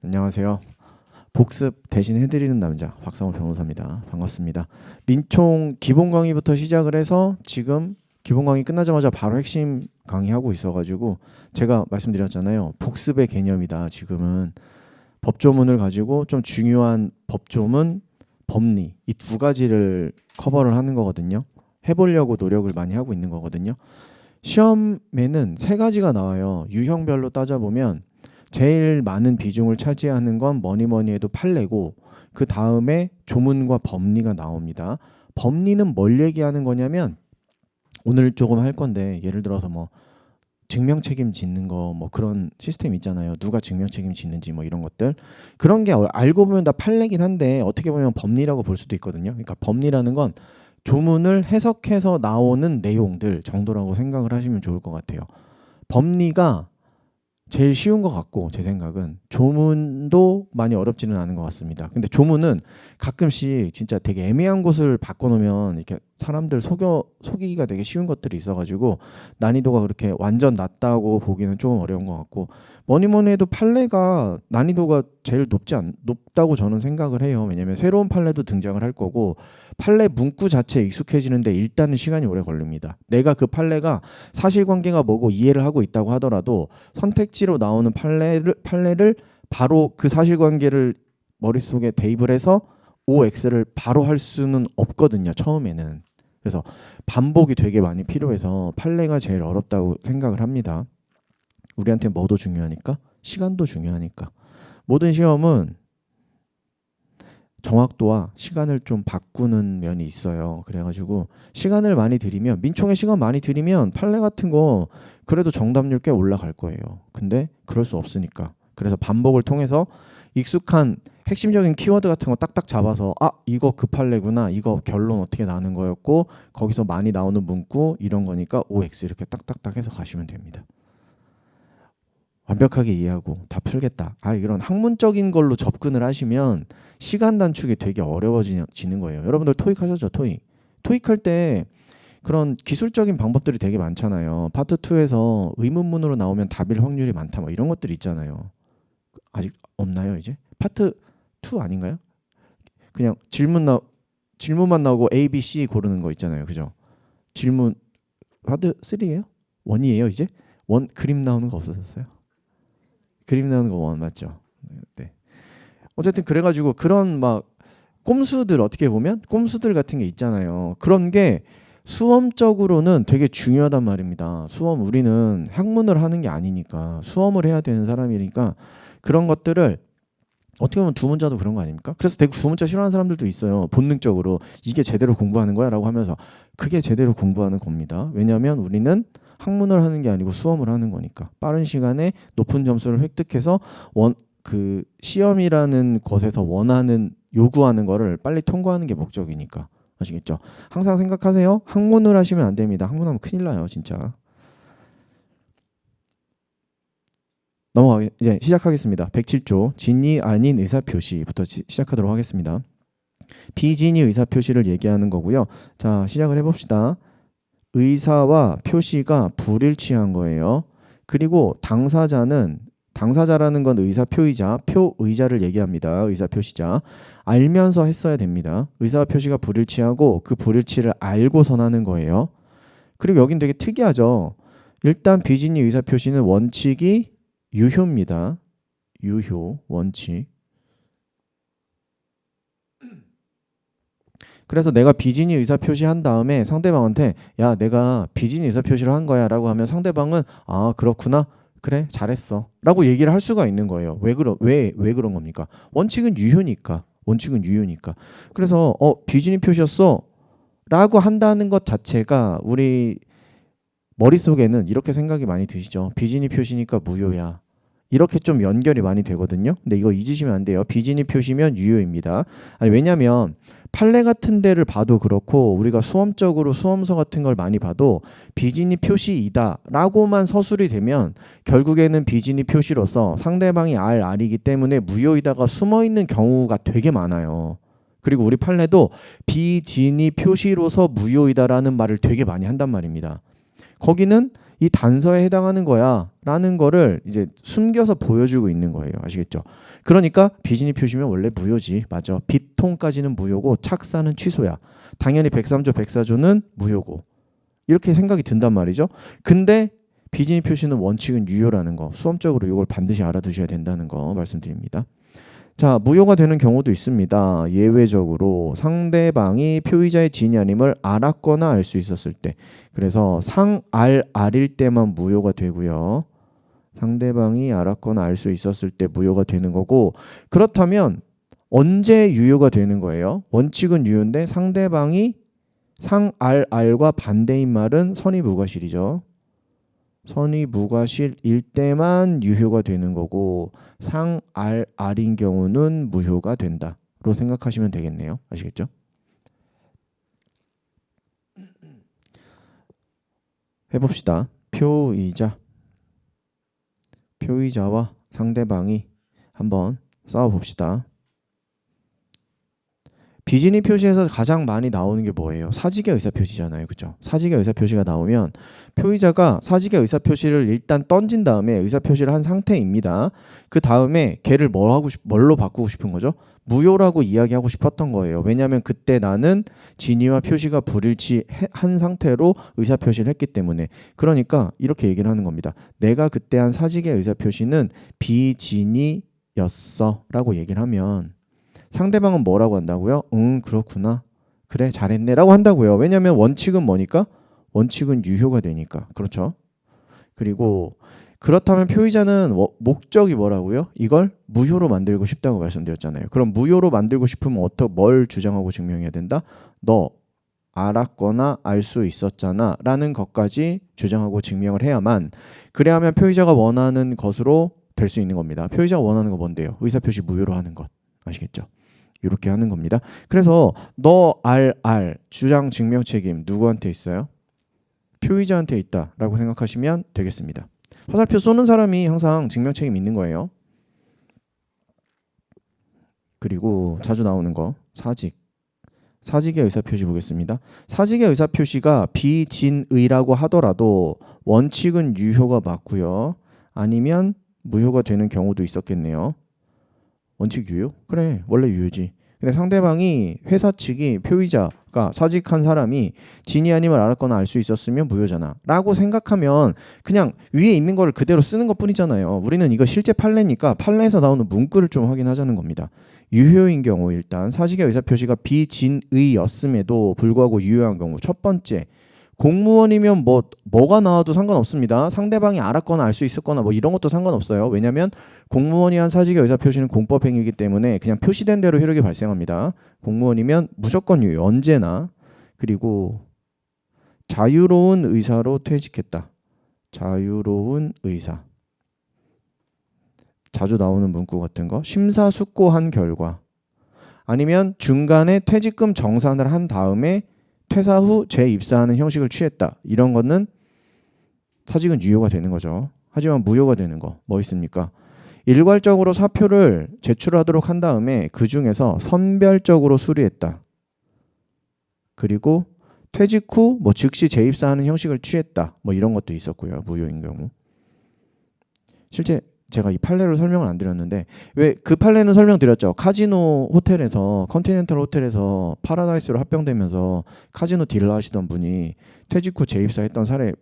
안녕하세요. 복습 대신 해드리는 남자 박상호 변호사입니다. 반갑습니다. 민총 기본 강의부터 시작을 해서 지금 기본 강의 끝나자마자 바로 핵심 강의하고 있어가지고 제가 말씀드렸잖아요. 복습의 개념이다. 지금은 법조문을 가지고 좀 중요한 법조문, 법리 이 두 가지를 커버를 하는 거거든요. 해보려고 노력을 많이 하고 있는 거거든요. 시험에는 세 가지가 나와요. 유형별로 따져보면 제일 많은 비중을 차지하는 건 뭐니 해도 판례고 그 다음에 조문과 법리가 나옵니다. 법리는 뭘 얘기하는 거냐면 오늘 조금 할 건데 예를 들어서 뭐 증명 책임 짓는 거 뭐 그런 시스템 있잖아요. 누가 증명 책임 짓는지 뭐 이런 것들. 그런 게 알고 보면 다 판례긴 한데 어떻게 보면 법리라고 볼 수도 있거든요. 그러니까 법리라는 건 조문을 해석해서 나오는 내용들 정도라고 생각을 하시면 좋을 것 같아요. 법리가 제일 쉬운 것 같고 제 생각은 조문도 많이 어렵지는 않은 것 같습니다. 근데 조문은 가끔씩 진짜 되게 애매한 곳을 바꿔놓으면 이렇게 사람들 속이기가 되게 쉬운 것들이 있어가지고 난이도가 그렇게 완전 낮다고 보기는 조금 어려운 것 같고 뭐니 해도 판례가 난이도가 제일 높다고 저는 생각을 해요. 왜냐면 새로운 판례도 등장을 할 거고 판례 문구 자체에 익숙해지는데 일단은 시간이 오래 걸립니다. 내가 그 판례가 사실관계가 뭐고 이해를 하고 있다고 하더라도 선택지로 나오는 판례를 바로 그 사실관계를 머릿속에 대입을 해서 OX를 바로 할 수는 없거든요. 처음에는. 그래서 반복이 되게 많이 필요해서 판례가 제일 어렵다고 생각을 합니다. 우리한테 뭐도 중요하니까? 시간도 중요하니까. 모든 시험은 정확도와 시간을 좀 바꾸는 면이 있어요. 그래가지고 시간을 많이 들이면 민총에 시간 많이 들이면 판례 같은 거 그래도 정답률 꽤 올라갈 거예요. 근데 그럴 수 없으니까. 그래서 반복을 통해서 익숙한 핵심적인 키워드 같은 거 딱딱 잡아서 이거 그 판례구나. 이거 결론 어떻게 나는 거였고 거기서 많이 나오는 문구 이런 거니까 OX 이렇게 딱딱딱 해서 가시면 됩니다. 완벽하게 이해하고 다 풀겠다. 이런 학문적인 걸로 접근을 하시면 시간 단축이 되게 어려워지는 거예요. 여러분들 토익 하셨죠? 토익 할 때 그런 기술적인 방법들이 되게 많잖아요. 파트 2에서 의문문으로 나오면 답일 확률이 많다 뭐 이런 것들이 있잖아요. 아직 없나요 이제? 파트 2 아닌가요? 그냥 질문만 나오고 A, B, C 고르는 거 있잖아요. 그죠? 질문 파트 3예요? 1이에요 이제? 그림 나오는 거 없어졌어요? 그림 나오는 거 맞죠? 네. 어쨌든 그래가지고 그런 막 꼼수들 어떻게 보면 꼼수들 같은 게 있잖아요. 그런 게 수험적으로는 되게 중요하단 말입니다. 우리는 학문을 하는 게 아니니까 수험을 해야 되는 사람이니까 그런 것들을 어떻게 보면 두문자도 그런 거 아닙니까? 그래서 되게 두문자 싫어하는 사람들도 있어요. 본능적으로 이게 제대로 공부하는 거야 라고 하면서 그게 제대로 공부하는 겁니다. 왜냐하면 우리는 학문을 하는 게 아니고 수험을 하는 거니까 빠른 시간에 높은 점수를 획득해서 그 시험이라는 것에서 요구하는 거를 빨리 통과하는 게 목적이니까. 아시겠죠? 항상 생각하세요. 학문을 하시면 안 됩니다. 학문하면 큰일 나요 진짜. 이제 시작하겠습니다. 107조 진위 아닌 의사표시부터 시작하도록 하겠습니다. 비진위 의사표시를 얘기하는 거고요. 자, 시작을 해봅시다. 의사와 표시가 불일치한 거예요. 그리고 당사자라는 건 의사표의자, 표의자를 얘기합니다. 의사표시자. 알면서 했어야 됩니다. 의사와 표시가 불일치하고 그 불일치를 알고선 하는 거예요. 그리고 여긴 되게 특이하죠. 일단 비진위 의사표시는 원칙이 유효입니다. 유효, 원칙. 그래서 내가 비진위 의사표시 한 다음에 상대방한테 야 내가 비진위 의사표시를 한 거야 라고 하면 상대방은 그렇구나 그래 잘했어 라고 얘기를 할 수가 있는 거예요. 왜 그런 겁니까? 원칙은 유효니까. 그래서 비진위 표시였어 라고 한다는 것 자체가 우리 머릿속에는 이렇게 생각이 많이 드시죠. 비진위 표시니까 무효야. 이렇게 좀 연결이 많이 되거든요. 근데 이거 잊으시면 안 돼요. 비진위 표시면 유효입니다. 왜냐면 판례 같은 데를 봐도 그렇고 우리가 수험적으로 수험서 같은 걸 많이 봐도 비진위 표시이다 라고만 서술이 되면 결국에는 비진위 표시로서 상대방이 R이기 때문에 무효이다가 숨어있는 경우가 되게 많아요. 그리고 우리 판례도 비진위 표시로서 무효이다라는 말을 되게 많이 한단 말입니다. 거기는 이 단서에 해당하는 거야 라는 거를 이제 숨겨서 보여주고 있는 거예요. 아시겠죠? 그러니까 비진이 표시면 원래 무효지. 맞아. 빚통까지는 무효고 착사는 취소야. 당연히 103조 104조는 무효고 이렇게 생각이 든단 말이죠. 근데 비진이 표시는 원칙은 유효라는 거, 수험적으로 이걸 반드시 알아두셔야 된다는 거 말씀드립니다. 자, 무효가 되는 경우도 있습니다. 예외적으로 상대방이 표의자의 진이 아님을 알았거나 알 수 있었을 때, 그래서 알일 때만 무효가 되고요. 상대방이 알았거나 알 수 있었을 때 무효가 되는 거고, 그렇다면 언제 유효가 되는 거예요? 원칙은 유효인데 상대방이 알과 반대인 말은 선의무과실이죠. 선의무과실일 때만 유효가 되는 거고 알인 경우는 무효가 된다로 생각하시면 되겠네요. 아시겠죠? 해봅시다. 표의자와 상대방이 한번 싸워봅시다. 비진이 표시에서 가장 많이 나오는 게 뭐예요? 사직의 의사표시잖아요. 그죠? 사직의 의사표시가 나오면 표의자가 사직의 의사표시를 일단 던진 다음에 의사표시를 한 상태입니다. 그 다음에 걔를 뭘로 바꾸고 싶은 거죠? 무효라고 이야기하고 싶었던 거예요. 왜냐하면 그때 나는 진위와 표시가 불일치한 상태로 의사표시를 했기 때문에. 그러니까 이렇게 얘기를 하는 겁니다. 내가 그때 한 사직의 의사표시는 비진이였어 라고 얘기를 하면 상대방은 뭐라고 한다고요? 그렇구나. 그래, 잘했네 라고 한다고요. 왜냐하면 원칙은 뭐니까? 원칙은 유효가 되니까. 그렇죠? 그리고 그렇다면 표의자는 목적이 뭐라고요? 이걸 무효로 만들고 싶다고 말씀드렸잖아요. 그럼 무효로 만들고 싶으면 뭘 주장하고 증명해야 된다? 너 알았거나 알 수 있었잖아 라는 것까지 주장하고 증명을 해야만, 그래야 하면 표의자가 원하는 것으로 될 수 있는 겁니다. 표의자가 원하는 거 뭔데요? 의사표시 무효로 하는 것. 아시겠죠? 이렇게 하는 겁니다. 그래서 너 알 주장 증명 책임 누구한테 있어요? 표의자한테 있다라고 생각하시면 되겠습니다. 화살표 쏘는 사람이 항상 증명 책임 있는 거예요. 그리고 자주 나오는 거 사직의 의사표시 보겠습니다. 사직의 의사표시가 비진의라고 하더라도 원칙은 유효가 맞고요. 아니면 무효가 되는 경우도 있었겠네요. 원칙 유효? 그래, 원래 유효지. 근데 상대방이 회사 측이 표의자가 사직한 사람이 진이 아님을 알았거나 알 수 있었으면 무효잖아 라고 생각하면 그냥 위에 있는 걸 그대로 쓰는 것 뿐이잖아요. 우리는 이거 실제 판례니까 판례에서 나오는 문구를 좀 확인하자는 겁니다. 유효인 경우, 일단 사직의 의사표시가 비진의였음에도 불구하고 유효한 경우, 첫 번째, 공무원이면 뭐가 나와도 상관없습니다. 상대방이 알았거나 알 수 있었거나 뭐 이런 것도 상관없어요. 왜냐하면 공무원이 한 사직의 의사표시는 공법행위이기 때문에 그냥 표시된 대로 효력이 발생합니다. 공무원이면 무조건 유효, 언제나. 그리고 자유로운 의사로 퇴직했다. 자유로운 의사. 자주 나오는 문구 같은 거. 심사숙고한 결과. 아니면 중간에 퇴직금 정산을 한 다음에 퇴사 후 재입사하는 형식을 취했다. 이런 거는 사직은 유효가 되는 거죠. 하지만 무효가 되는 거 뭐 있습니까? 일괄적으로 사표를 제출하도록 한 다음에 그 중에서 선별적으로 수리했다. 그리고 퇴직 후 즉시 재입사하는 형식을 취했다. 이런 것도 있었고요. 무효인 경우. 실제 제가 이 판례로 설명을 안 드렸는데, 왜 그 판례는 설명드렸죠. 카지노 호텔에서, 컨티넨탈 호텔에서 파라다이스로 합병되면서 카지노 딜러 하시던 분이 퇴직 후 재입사했던 사례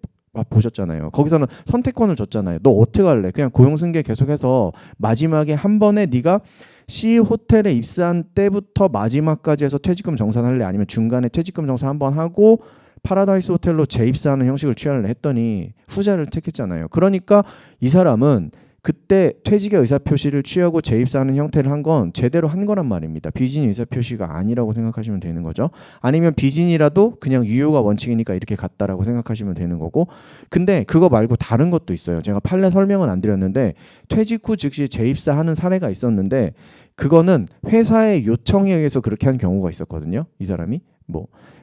보셨잖아요. 거기서는 선택권을 줬잖아요. 너 어떻게 할래? 그냥 고용승계 계속해서 마지막에 한 번에 네가 C 호텔에 입사한 때부터 마지막까지 해서 퇴직금 정산할래? 아니면 중간에 퇴직금 정산 한 번 하고 파라다이스 호텔로 재입사하는 형식을 취할래? 했더니 후자를 택했잖아요. 그러니까 이 사람은 그때 퇴직의 의사표시를 취하고 재입사하는 형태를 한 건 제대로 한 거란 말입니다. 비진이 의사표시가 아니라고 생각하시면 되는 거죠. 아니면 비진이라도 그냥 유효가 원칙이니까 이렇게 갔다라고 생각하시면 되는 거고, 근데 그거 말고 다른 것도 있어요. 제가 판례 설명은 안 드렸는데 퇴직 후 즉시 재입사하는 사례가 있었는데 그거는 회사의 요청에 의해서 그렇게 한 경우가 있었거든요. 이 사람이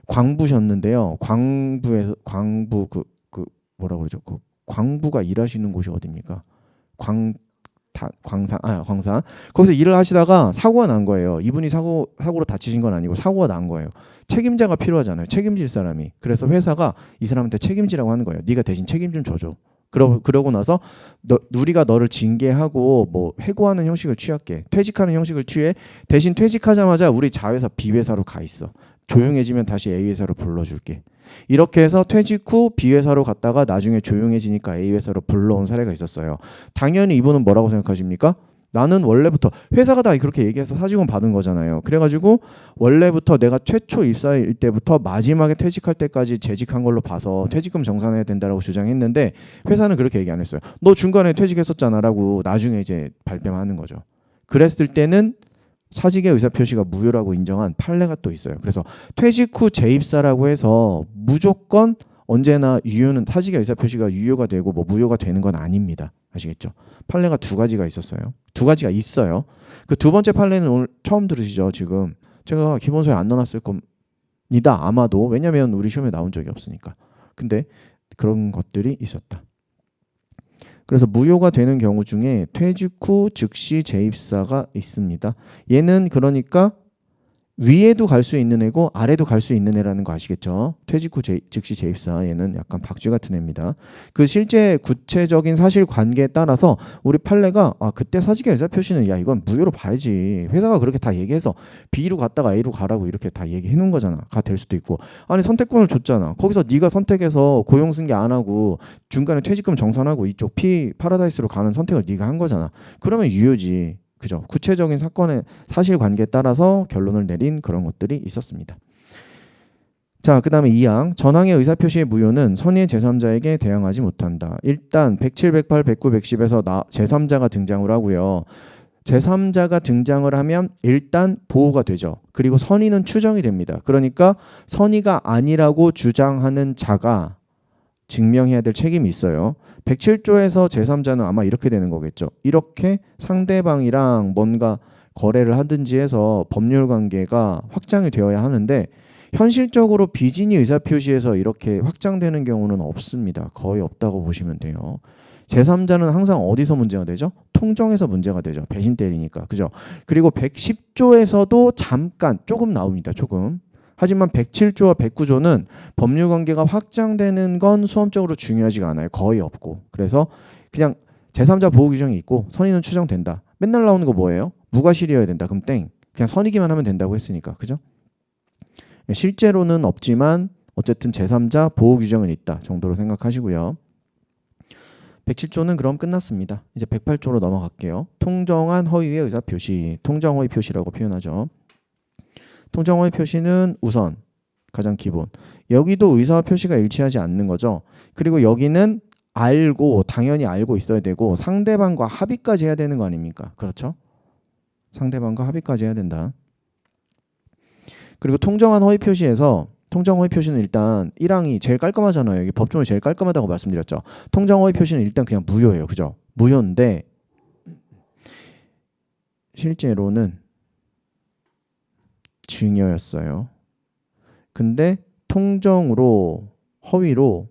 광부셨는데요. 광부 뭐라고 그러죠? 광부가 일하시는 곳이 어디입니까? 광산 거기서 일을 하시다가 사고가 난 거예요. 이분이 사고로 다치신 건 아니고 사고가 난 거예요. 책임자가 필요하잖아요. 책임질 사람이. 그래서 회사가 이 사람한테 책임지라고 하는 거예요. 네가 대신 책임 좀 져줘. 그러고 나서 우리가 너를 징계하고 뭐 해고하는 형식을 취할게. 퇴직하는 형식을 취해. 대신 퇴직하자마자 우리 자회사 B회사로 가 있어. 조용해지면 다시 A회사로 불러줄게. 이렇게 해서 퇴직 후 B회사로 갔다가 나중에 조용해지니까 A회사로 불러온 사례가 있었어요. 당연히 이분은 뭐라고 생각하십니까? 나는 원래부터 회사가 다 그렇게 얘기해서 사직원 받은 거잖아요. 그래가지고 원래부터 내가 최초 입사일 때부터 마지막에 퇴직할 때까지 재직한 걸로 봐서 퇴직금 정산해야 된다라고 주장했는데 회사는 그렇게 얘기 안 했어요. 너 중간에 퇴직했었잖아라고 나중에 이제 발뺌하는 거죠. 그랬을 때는 사직의 의사표시가 무효라고 인정한 판례가 또 있어요. 그래서 퇴직 후 재입사라고 해서 무조건 언제나 유효는 사직의 의사표시가 유효가 되고 뭐 무효가 되는 건 아닙니다. 아시겠죠? 판례가 두 가지가 있었어요. 두 가지가 있어요. 그 두 번째 판례는 오늘 처음 들으시죠? 지금 제가 기본서에 안 넣어놨을 겁니다. 아마도. 왜냐하면 우리 시험에 나온 적이 없으니까. 근데 그런 것들이 있었다. 그래서 무효가 되는 경우 중에 퇴직 후 즉시 재입사가 있습니다. 얘는 그러니까 위에도 갈 수 있는 애고 아래도 갈 수 있는 애라는 거 아시겠죠? 퇴직 후 즉시 재입사. 얘는 약간 박쥐 같은 애입니다. 그 실제 구체적인 사실관계에 따라서 우리 판례가 그때 사직의 의사표시는 야 이건 무효로 봐야지. 회사가 그렇게 다 얘기해서 B로 갔다가 A로 가라고 이렇게 다 얘기해 놓은 거잖아. 가 될 수도 있고. 아니 선택권을 줬잖아. 거기서 네가 선택해서 고용 승계 안 하고 중간에 퇴직금 정산하고 이쪽 P 파라다이스로 가는 선택을 네가 한 거잖아. 그러면 유효지. 그죠? 구체적인 사건의 사실관계에 따라서 결론을 내린 그런 것들이 있었습니다. 자, 그 다음에 2항. 전항의 의사표시의 무효는 선의의 제3자에게 대항하지 못한다. 일단 107, 108, 109, 110에서 제3자가 등장을 하고요. 제3자가 등장을 하면 일단 보호가 되죠. 그리고 선의는 추정이 됩니다. 그러니까 선의가 아니라고 주장하는 자가 증명해야 될 책임이 있어요. 107조에서 제3자는 아마 이렇게 되는 거겠죠. 이렇게 상대방이랑 뭔가 거래를 하든지 해서 법률 관계가 확장이 되어야 하는데 현실적으로 비진이 의사표시에서 이렇게 확장되는 경우는 없습니다. 거의 없다고 보시면 돼요. 제3자는 항상 어디서 문제가 되죠? 통정에서 문제가 되죠. 배신 때리니까. 그죠? 그리고 110조에서도 잠깐 조금 나옵니다. 조금. 하지만 107조와 109조는 법률관계가 확장되는 건 수험적으로 중요하지가 않아요. 거의 없고. 그래서 그냥 제3자 보호 규정이 있고 선의는 추정된다. 맨날 나오는 거 뭐예요? 무과실이어야 된다. 그럼 땡. 그냥 선의기만 하면 된다고 했으니까. 그죠? 실제로는 없지만 어쨌든 제3자 보호 규정은 있다 정도로 생각하시고요. 107조는 그럼 끝났습니다. 이제 108조로 넘어갈게요. 통정한 허위의 의사표시. 통정허위 표시라고 표현하죠. 통정허위 표시는 우선 가장 기본. 여기도 의사와 표시가 일치하지 않는 거죠. 그리고 여기는 당연히 알고 있어야 되고 상대방과 합의까지 해야 되는 거 아닙니까? 그렇죠? 상대방과 합의까지 해야 된다. 그리고 통정한 허위 표시에서 통정 허위 표시는 일단 1항이 제일 깔끔하잖아요. 여기 법조문이 제일 깔끔하다고 말씀드렸죠. 통정 허위 표시는 일단 그냥 무효예요. 그죠? 무효인데 실제로는 증여였어요. 근데 통정으로 허위로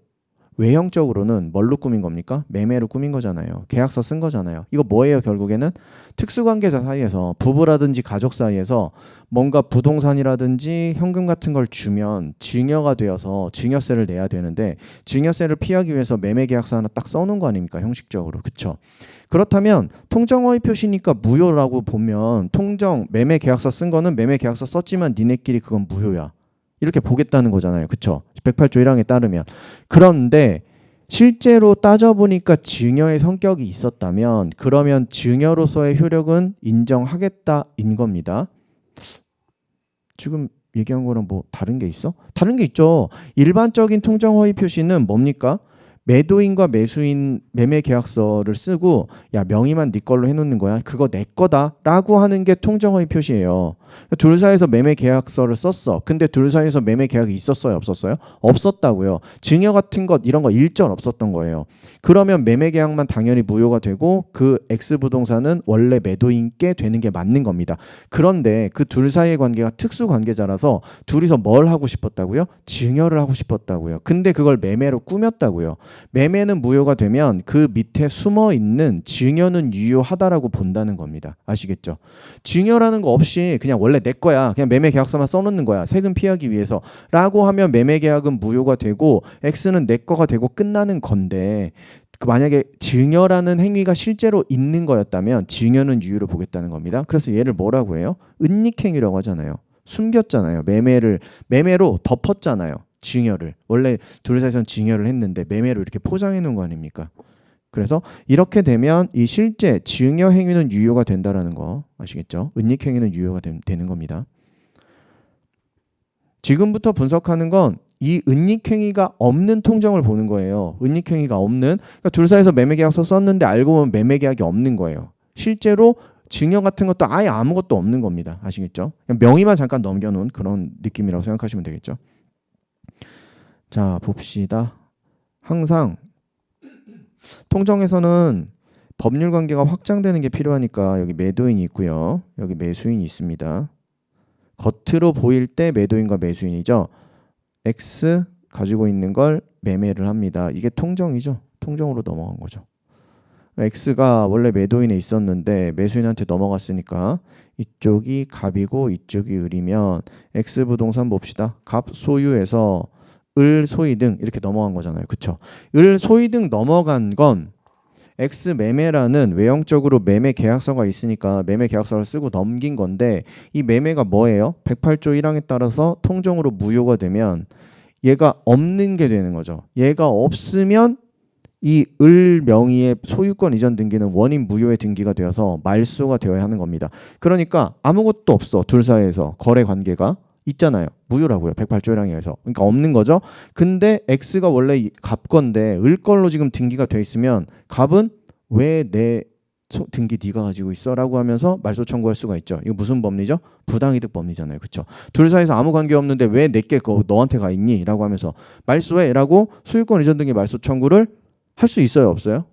외형적으로는 뭘로 꾸민 겁니까? 매매로 꾸민 거잖아요. 계약서 쓴 거잖아요. 이거 뭐예요? 결국에는 특수관계자 사이에서 부부라든지 가족 사이에서 뭔가 부동산이라든지 현금 같은 걸 주면 증여가 되어서 증여세를 내야 되는데 증여세를 피하기 위해서 매매계약서 하나 딱 써놓은 거 아닙니까? 형식적으로. 그쵸? 그렇다면 통정허위 표시니까 무효라고 보면 매매계약서 쓴 거는 매매계약서 썼지만 니네끼리 그건 무효야. 이렇게 보겠다는 거잖아요. 그쵸? 108조 1항에 따르면. 그런데 실제로 따져보니까 증여의 성격이 있었다면 그러면 증여로서의 효력은 인정하겠다인 겁니다. 지금 얘기한 거랑 뭐 다른 게 있어? 다른 게 있죠. 일반적인 통정허위 표시는 뭡니까? 매도인과 매수인 매매 계약서를 쓰고 야 명의만 네 걸로 해놓는 거야. 그거 내 거다 라고 하는 게 통정허위 표시예요. 둘 사이에서 매매 계약서를 썼어. 근데 둘 사이에서 매매 계약이 있었어요? 없었어요? 없었다고요. 증여 같은 것 이런 거 일절 없었던 거예요. 그러면 매매 계약만 당연히 무효가 되고 그 X부동산은 원래 매도인께 되는 게 맞는 겁니다. 그런데 그 둘 사이의 관계가 특수 관계자라서 둘이서 뭘 하고 싶었다고요? 증여를 하고 싶었다고요. 근데 그걸 매매로 꾸몄다고요. 매매는 무효가 되면 그 밑에 숨어 있는 증여는 유효하다라고 본다는 겁니다. 아시겠죠? 증여라는 거 없이 그냥 원래 내 거야. 그냥 매매 계약서만 써놓는 거야. 세금 피하기 위해서라고 하면 매매 계약은 무효가 되고 X는 내 거가 되고 끝나는 건데 만약에 증여라는 행위가 실제로 있는 거였다면 증여는 유효로 보겠다는 겁니다. 그래서 얘를 뭐라고 해요? 은닉행위라고 하잖아요. 숨겼잖아요. 매매로 덮었잖아요. 증여를. 원래 둘 사이에서는 증여를 했는데 매매로 이렇게 포장해 놓은 거 아닙니까? 그래서 이렇게 되면 이 실제 증여 행위는 유효가 된다라는 거 아시겠죠? 은닉 행위는 유효가 되는 겁니다. 지금부터 분석하는 건 이 은닉 행위가 없는 통정을 보는 거예요. 은닉 행위가 없는, 그러니까 둘 사이에서 매매 계약서 썼는데 알고 보면 매매 계약이 없는 거예요. 실제로 증여 같은 것도 아예 아무것도 없는 겁니다. 아시겠죠? 그냥 명의만 잠깐 넘겨놓은 그런 느낌이라고 생각하시면 되겠죠. 자, 봅시다. 항상 통정에서는 법률 관계가 확장되는 게 필요하니까 여기 매도인이 있고요. 여기 매수인이 있습니다. 겉으로 보일 때 매도인과 매수인이죠. X 가지고 있는 걸 매매를 합니다. 이게 통정이죠. 통정으로 넘어간 거죠. X가 원래 매도인에 있었는데 매수인한테 넘어갔으니까 이쪽이 갑이고 이쪽이 을이면 X 부동산 봅시다. 갑 소유에서 을 소이등 이렇게 넘어간 거잖아요. 그쵸? 을 소이등 넘어간 건 X 매매라는 외형적으로 매매 계약서가 있으니까 매매 계약서를 쓰고 넘긴 건데 이 매매가 뭐예요? 108조 1항에 따라서 통정으로 무효가 되면 얘가 없는 게 되는 거죠. 얘가 없으면 이 을 명의의 소유권 이전 등기는 원인 무효의 등기가 되어서 말소가 되어야 하는 겁니다. 그러니까 아무것도 없어. 둘 사이에서 거래 관계가 있잖아요. 무효라고요. 108조 1항에 의해서. 그러니까 없는 거죠. 근데 X가 원래 갑 건데 을 걸로 지금 등기가 돼 있으면 갑은 왜 내 등기 네가 가지고 있어? 라고 하면서 말소 청구할 수가 있죠. 이거 무슨 법리죠? 부당이득 법리잖아요. 그렇죠? 둘 사이에서 아무 관계 없는데 왜 내게 너한테 가 있니? 라고 하면서 말소해 라고 소유권 이전 등기 말소 청구를 할 수 있어요? 없어요?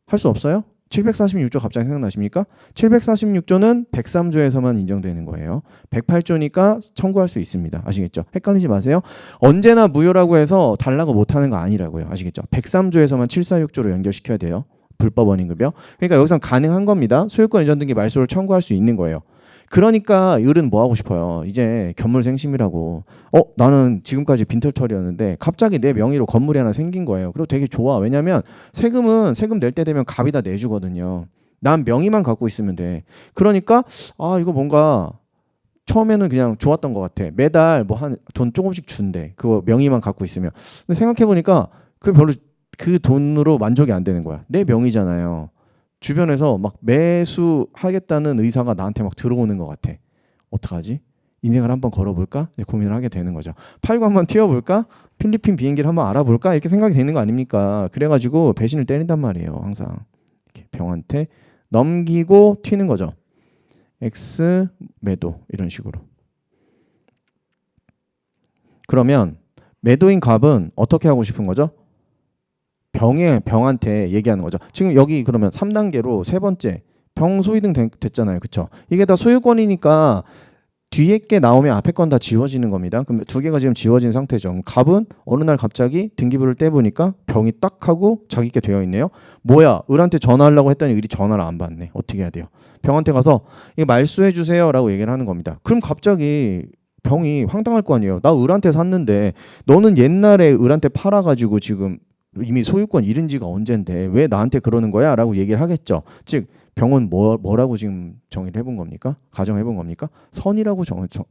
할 수 없어요? 746조 갑자기 생각나십니까? 746조는 103조에서만 인정되는 거예요. 108조니까 청구할 수 있습니다. 아시겠죠? 헷갈리지 마세요. 언제나 무효라고 해서 달라고 못하는 거 아니라고요. 아시겠죠? 103조에서만 746조로 연결시켜야 돼요. 불법 원인급여. 그러니까 여기서 가능한 겁니다. 소유권 이전 등기 말소를 청구할 수 있는 거예요. 그러니까 을은 뭐 하고 싶어요? 이제 견물생심이라고. 나는 지금까지 빈털털이었는데 갑자기 내 명의로 건물이 하나 생긴 거예요. 그리고 되게 좋아. 왜냐면 세금은 세금 낼 때 되면 갑이 다 내주거든요. 난 명의만 갖고 있으면 돼. 그러니까 이거 뭔가 처음에는 그냥 좋았던 것 같아. 매달 뭐 한 돈 조금씩 준대. 그거 명의만 갖고 있으면. 근데 생각해보니까 그 별로 그 돈으로 만족이 안 되는 거야. 내 명의잖아요. 주변에서 막 매수하겠다는 의사가 나한테 막 들어오는 것 같아. 어떡하지? 인생을 한번 걸어볼까? 고민을 하게 되는 거죠. 팔고 한번 튀어볼까? 필리핀 비행기를 한번 알아볼까? 이렇게 생각이 되는 거 아닙니까? 그래가지고 배신을 때린단 말이에요. 항상 이렇게 병한테 넘기고 튀는 거죠. X 매도 이런 식으로. 그러면 매도인 갑은 어떻게 하고 싶은 거죠? 병한테 얘기하는 거죠. 지금 여기 그러면 3단계로 세 번째 병 소유등 됐잖아요. 그쵸? 이게 다 소유권이니까 뒤에 게 나오면 앞에 건 다 지워지는 겁니다. 그럼 두 개가 지금 지워진 상태죠. 갑은 어느 날 갑자기 등기부를 떼보니까 병이 딱 하고 자기 게 되어 있네요. 뭐야? 을한테 전화하려고 했더니 을이 전화를 안 받네. 어떻게 해야 돼요? 병한테 가서 이거 말소해 주세요 라고 얘기를 하는 겁니다. 그럼 갑자기 병이 황당할 거 아니에요. 나 을한테 샀는데 너는 옛날에 을한테 팔아가지고 지금 이미 소유권 잃은 지가 언젠데 왜 나한테 그러는 거야? 라고 얘기를 하겠죠. 즉 병은 뭐라고 지금 정의를 해본 겁니까? 가정해본 겁니까? 선이라고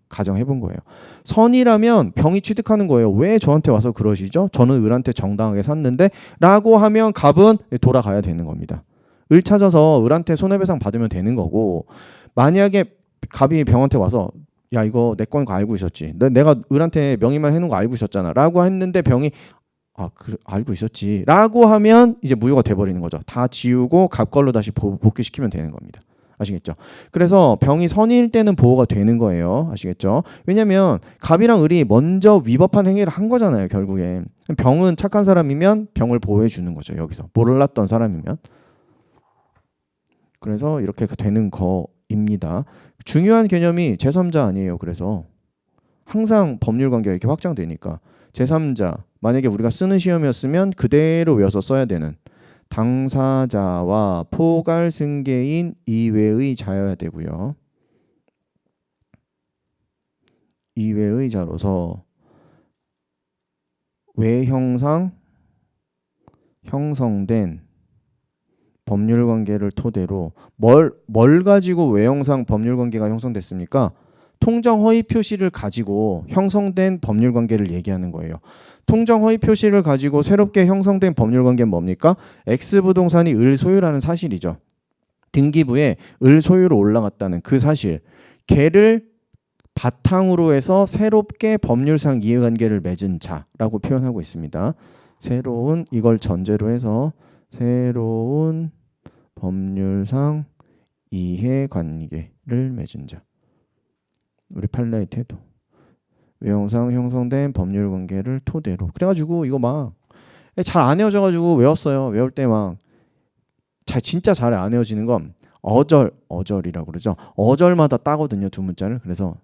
가정해본 거예요. 선이라면 병이 취득하는 거예요. 왜 저한테 와서 그러시죠? 저는 을한테 정당하게 샀는데 라고 하면 갑은 돌아가야 되는 겁니다. 을 찾아서 을한테 손해배상 받으면 되는 거고, 만약에 갑이 병한테 와서 야 이거 내 거인 거 알고 있었지. 내가 을한테 명의만 해놓은 거 알고 있었잖아 라고 했는데 병이 그래, 알고 있었지 라고 하면 이제 무효가 돼버리는 거죠. 다 지우고 갑 걸로 다시 복귀시키면 되는 겁니다. 아시겠죠? 그래서 병이 선의일 때는 보호가 되는 거예요. 아시겠죠? 왜냐면 갑이랑 을이 먼저 위법한 행위를 한 거잖아요. 결국에 병은 착한 사람이면 병을 보호해 주는 거죠. 여기서 몰랐던 사람이면. 그래서 이렇게 되는 거입니다. 중요한 개념이 제3자 아니에요. 그래서 항상 법률 관계가 이렇게 확장되니까 제3자 만약에 우리가 쓰는 시험이었으면 그대로 외워서 써야 되는 당사자와 포괄 승계인 이외의 자여야 되고요. 이외의 자로서 외형상 형성된 법률 관계를 토대로 뭘 가지고 외형상 법률 관계가 형성됐습니까? 통정 허위 표시를 가지고 형성된 법률 관계를 얘기하는 거예요. 통정 허위 표시를 가지고 새롭게 형성된 법률 관계는 뭡니까? X 부동산이 을 소유라는 사실이죠. 등기부에 을 소유로 올라갔다는 그 사실. 걔를 바탕으로 해서 새롭게 법률상 이해관계를 맺은 자라고 표현하고 있습니다. 새로운 이걸 전제로 해서 새로운 법률상 이해관계를 맺은 자. 우리 판례의 태도. 외형상 형성된 법률관계를 토대로. 그래가지고 이거 막 잘 안 외워져가지고 외웠어요. 외울 때 막 진짜 잘 안 외워지는 건 어절이라고 그러죠. 어절마다 따거든요. 두 문자를. 그래서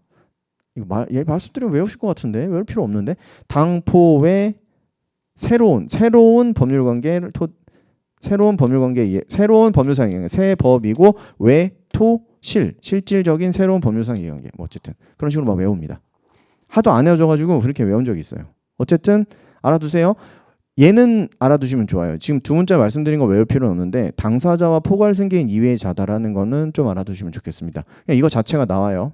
이거 얘 말씀드리면 외우실 것 같은데 외울 필요 없는데 당포의 새로운 법률관계를 새로운 법률상 이해관계 새 법이고 실질적인 새로운 법률상 이해관계 뭐 어쨌든 그런 식으로 막 외웁니다. 하도 안 외워져가지고 그렇게 외운 적이 있어요. 어쨌든 알아두세요. 얘는 알아두시면 좋아요. 지금 두 문자 말씀드린 거 외울 필요는 없는데 당사자와 포괄 승계인 이외의 자다라는 거는 좀 알아두시면 좋겠습니다. 그냥 이거 자체가 나와요.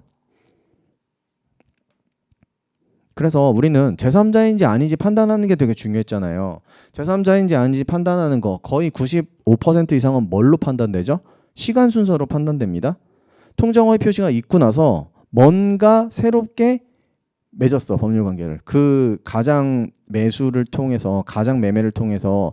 그래서 우리는 제3자인지 아닌지 판단하는 게 되게 중요했잖아요. 제3자인지 아닌지 판단하는 거 거의 95% 이상은 뭘로 판단되죠? 시간 순서로 판단됩니다. 통정허위 표시가 있고 나서 뭔가 새롭게 맺었어. 법률관계를. 그 가장 매수를 통해서 가장 매매를 통해서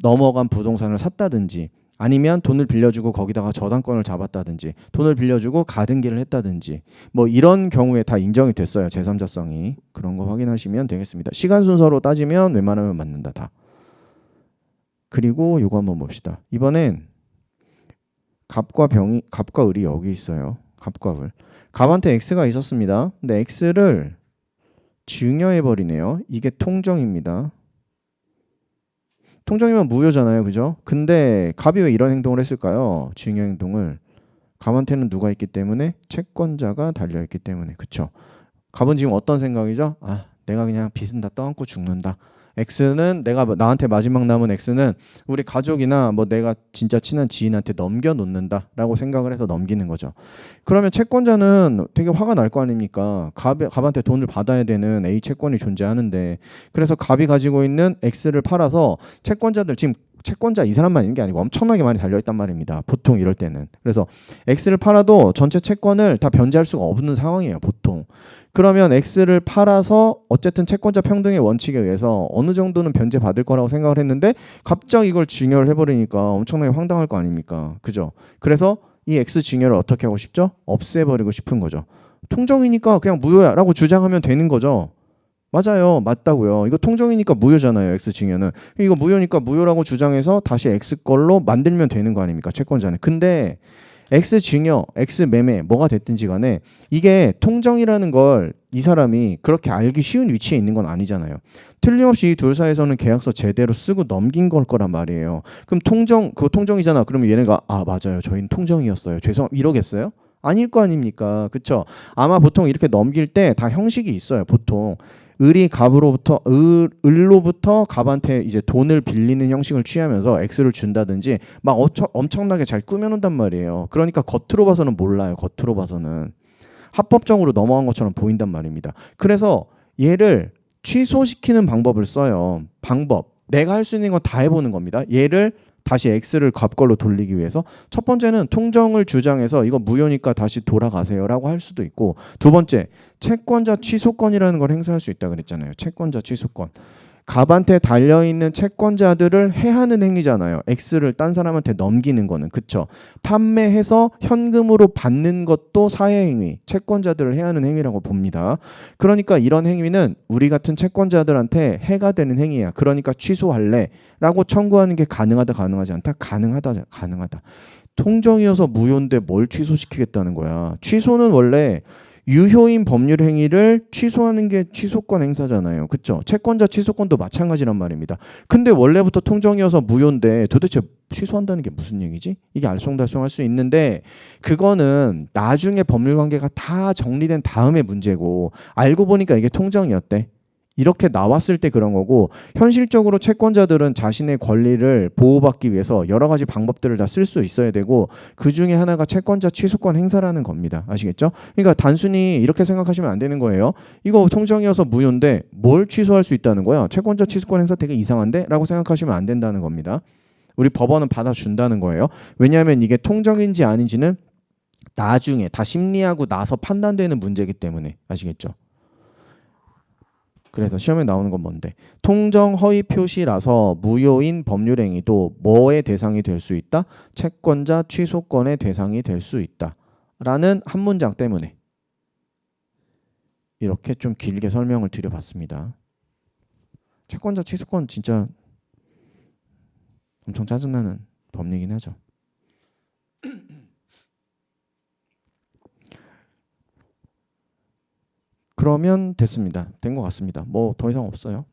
넘어간 부동산을 샀다든지 아니면 돈을 빌려주고 거기다가 저당권을 잡았다든지 돈을 빌려주고 가등기를 했다든지 뭐 이런 경우에 다 인정이 됐어요. 제3자성이. 그런 거 확인하시면 되겠습니다. 시간 순서로 따지면 웬만하면 맞는다. 다. 그리고 요거 한번 봅시다. 이번엔 갑과 을이 여기 있어요. 갑과 을. 갑한테 X가 있었습니다. 근데 X를 증여해버리네요. 이게 통정입니다. 통정이면 무효잖아요. 그죠? 근데 갑이 왜 이런 행동을 했을까요? 증여 행동을. 갑한테는 누가 있기 때문에? 채권자가 달려있기 때문에. 그쵸? 갑은 지금 어떤 생각이죠? 내가 그냥 빚은 다 떠안고 죽는다. X는 나한테 마지막 남은 X는 우리 가족이나 뭐 내가 진짜 친한 지인한테 넘겨놓는다 라고 생각을 해서 넘기는 거죠. 그러면 채권자는 되게 화가 날 거 아닙니까? 갑한테 돈을 받아야 되는 A 채권이 존재하는데 그래서 갑이 가지고 있는 X를 팔아서 채권자들 지금 채권자 이 사람만 있는 게 아니고 엄청나게 많이 달려있단 말입니다. 보통 이럴 때는. 그래서 X를 팔아도 전체 채권을 다 변제할 수가 없는 상황이에요. 보통. 그러면 X를 팔아서 어쨌든 채권자 평등의 원칙에 의해서 어느 정도는 변제받을 거라고 생각을 했는데 갑자기 이걸 증여를 해버리니까 엄청나게 황당할 거 아닙니까? 그죠? 그래서 이 X 증여를 어떻게 하고 싶죠? 없애버리고 싶은 거죠. 통정이니까 그냥 무효야 라고 주장하면 되는 거죠. 맞아요. 맞다고요. 이거 통정이니까 무효잖아요. X 증여는. 이거 무효니까 무효라고 주장해서 다시 X 걸로 만들면 되는 거 아닙니까? 채권자는. 근데 X 증여, X 매매 뭐가 됐든지 간에 이게 통정이라는 걸 이 사람이 그렇게 알기 쉬운 위치에 있는 건 아니잖아요. 틀림없이 이 둘 사이에서는 계약서 제대로 쓰고 넘긴 걸 거란 말이에요. 그럼 그거 통정이잖아. 그러면 얘네가 맞아요. 저희는 통정이었어요. 이러겠어요? 아닐 거 아닙니까? 그쵸? 아마 보통 이렇게 넘길 때 다 형식이 있어요. 보통. 을로부터 갑한테 이제 돈을 빌리는 형식을 취하면서 X를 준다든지 막 엄청나게 잘 꾸며놓는단 말이에요. 그러니까 겉으로 봐서는 몰라요. 겉으로 봐서는. 합법적으로 넘어간 것처럼 보인단 말입니다. 그래서 얘를 취소시키는 방법을 써요. 내가 할 수 있는 건 다 해보는 겁니다. 얘를 다시 X를 갑걸로 돌리기 위해서 첫 번째는 통정을 주장해서 이거 무효니까 다시 돌아가세요라고 할 수도 있고 두 번째 채권자 취소권이라는 걸 행사할 수 있다 그랬잖아요. 채권자 취소권. 갑한테 달려있는 채권자들을 해하는 행위잖아요. X를 딴 사람한테 넘기는 거는. 그쵸? 판매해서 현금으로 받는 것도 사회행위, 채권자들을 해하는 행위라고 봅니다. 그러니까 이런 행위는 우리 같은 채권자들한테 해가 되는 행위야. 그러니까 취소할래 라고 청구하는 게 가능하다 가능하지 않다? 가능하다. 통정이어서 무효인데 뭘 취소시키겠다는 거야. 취소는 원래 유효인 법률 행위를 취소하는 게 취소권 행사잖아요. 그렇죠? 채권자 취소권도 마찬가지란 말입니다. 근데 원래부터 통정이어서 무효인데 도대체 취소한다는 게 무슨 얘기지? 이게 알쏭달쏭할 수 있는데 그거는 나중에 법률 관계가 다 정리된 다음에 문제고 알고 보니까 이게 통정이었대. 이렇게 나왔을 때 그런 거고 현실적으로 채권자들은 자신의 권리를 보호받기 위해서 여러 가지 방법들을 다 쓸 수 있어야 되고 그 중에 하나가 채권자 취소권 행사라는 겁니다. 아시겠죠? 그러니까 단순히 이렇게 생각하시면 안 되는 거예요. 이거 통정이어서 무효인데 뭘 취소할 수 있다는 거야? 채권자 취소권 행사 되게 이상한데? 라고 생각하시면 안 된다는 겁니다. 우리 법원은 받아준다는 거예요. 왜냐하면 이게 통정인지 아닌지는 나중에 다 심리하고 나서 판단되는 문제이기 때문에. 아시겠죠? 그래서 시험에 나오는 건 뭔데? 통정 허위 표시라서 무효인 법률 행위도 뭐의 대상이 될 수 있다? 채권자 취소권의 대상이 될 수 있다. 라는 한 문장 때문에 이렇게 좀 길게 설명을 드려봤습니다. 채권자 취소권 진짜 엄청 짜증나는 법리긴 하죠. 그러면 됐습니다. 된 것 같습니다. 뭐 더 이상 없어요.